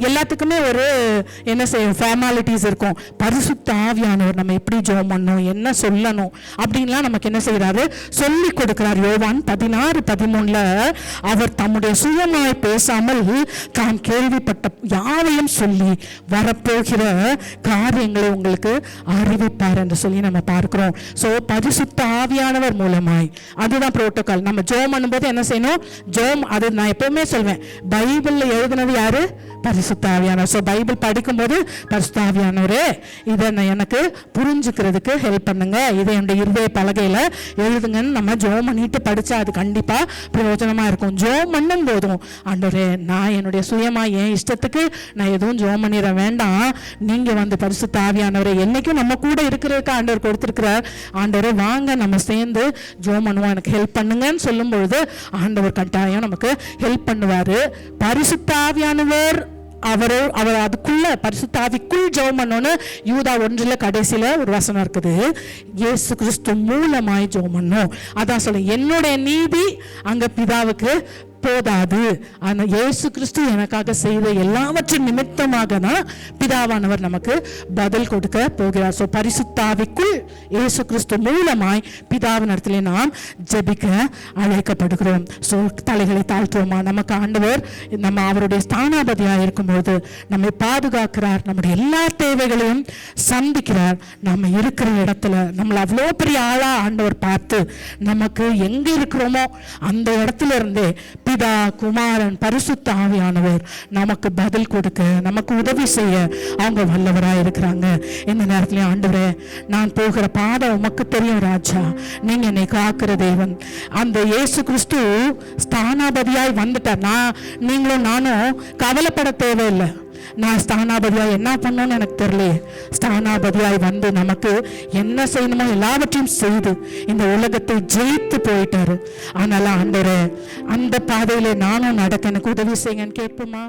Speaker 1: எல்லாத்துக்குமே ஒரு என்ன செய்யும் ஃபார்மாலிட்டிஸ் இருக்கும். பரிசுத்த ஆவியானவர் நம்ம எப்படி ஜெபம் பண்ணணும், என்ன சொல்லணும் அப்படின்லாம் நமக்கு என்ன செய்யறாரு சொல்லி கொடுக்கிறார். யோவான் 16:13 அவர் தம்முடைய சுயமாய் பேசாமல் தான் கேள்விப்பட்ட யாவையும் சொல்லி வரப்போகிற காரியங்களை உங்களுக்கு அறிவிப்பார் என்று சொல்லி நம்ம பார்க்கிறோம். ஸோ பரிசுத்த ஆவியானவர் மூலமாய், அதுதான் புரோட்டோகால். நம்ம ஜெபம் பண்ணும்போது என்ன செய்யணும், ஜெபம் அது நான் எப்பவுமே சொல்வேன், பைபிள்ல எழுதினது யாரு? பரிசுத்த ஆவியானவர். ஸோ பைபிள் படிக்கும்போது பரிசுத்த ஆவியானவரே இதை எனக்கு புரிஞ்சுக்கிறதுக்கு ஹெல்ப் பண்ணுங்க, இதை என்னுடைய இருதய பலகையில எழுதுங்கன்னு நம்ம ஜெபம் பண்ணிட்டு படிச்சா அது கண்டிப்பா பிரயோஜனமா இருக்கும். ஜெபம் பண்ணும் போதும் ஆண்டவரே நான் என்னுடைய சுயமா என் இஷ்டத்துக்கு நான் எதுவும் ஜெபம் பண்ணிட வேண்டாம், நீங்க வந்து பரிசுத்த ஆவியானவரை என்னைக்கும் நம்ம கூட இருக்கிறதுக்கு ஆண்டவர் கொடுத்திருக்கிறார். ஆண்டவரே வாங்க நம்ம சேர்ந்து ஜெபம் பண்ணுவோம், எனக்கு ஹெல்ப் பண்ணுங்கன்னு சொல்லும் பொழுது ஆண்டவர் கட்டாயம் நமக்கு ஹெல்ப் பண்ணுவாரு. பரிசுத்த ஆவியானவர் அவர் அதுக்குள்ள பரிசுத்த ஆவிக்குள் ஜெபம் பண்ணோன்னு யூதா 1 கடைசியில ஒரு வசனம் இருக்குது, இயேசு கிறிஸ்து மூலமாய் ஜெபம் பண்ணோம். அதான் சொல்ல என்னுடைய நீதி அங்க பிதாவுக்கு போதாது, ஆனா இயேசு கிறிஸ்து எனக்காக செய்த எல்லாவற்றின் நிமித்தமாக தான் பிதாவானவர் நமக்கு பதில் கொடுக்க போகிறார். ஸோ பரிசுத்த ஆவிக்குள் இயேசு கிறிஸ்து மூலமாய் பிதாவின் இடத்துல நாம் ஜெபிக்க அழைக்கப்படுகிறோம். ஸோ தலைகளை தாழ்த்துவோமா? நமக்கு ஆண்டவர் நம்ம அவருடைய ஸ்தானாபதியாக இருக்கும்போது நம்மை பாதுகாக்கிறார், நம்முடைய எல்லா தேவைகளையும் சந்திக்கிறார். நம்ம இருக்கிற இடத்துல நம்மளை அவ்வளோ பெரிய ஆளா ஆண்டவர் பார்த்து நமக்கு எங்க இருக்கிறோமோ அந்த இடத்துல இருந்தே பிதா, குமாரன், பரிசுத்த ஆவியானவர் நமக்கு பதில் கொடுக்க, நமக்கு உதவி செய்ய அவங்க வல்லவராக இருக்கிறாங்க. இந்த நேரத்துல ஆண்டவரே நான் போகிற பாதை உமக்கு தெரியும் ராஜா, நீங்க என்னை காக்கிற தேவன். அந்த இயேசு கிறிஸ்து ஸ்தானாபதியாய் வந்துட்டார். நீங்களும் நானும் கவலைப்பட தேவையில்லை. நான் ஸ்தானாபதியாய் என்ன பண்ணணும்னு எனக்கு தெரியல, ஸ்தானாபதியாய் வந்து நமக்கு என்ன செய்யணுமோ எல்லாவற்றையும் செய்து இந்த உலகத்தை ஜெயித்து போயிட்டாரு. அதனால ஆண்டவரே அந்த பாதையில நானும் நடக்க எனக்கு உதவி செய்யுங்கன்னு கேட்போமா?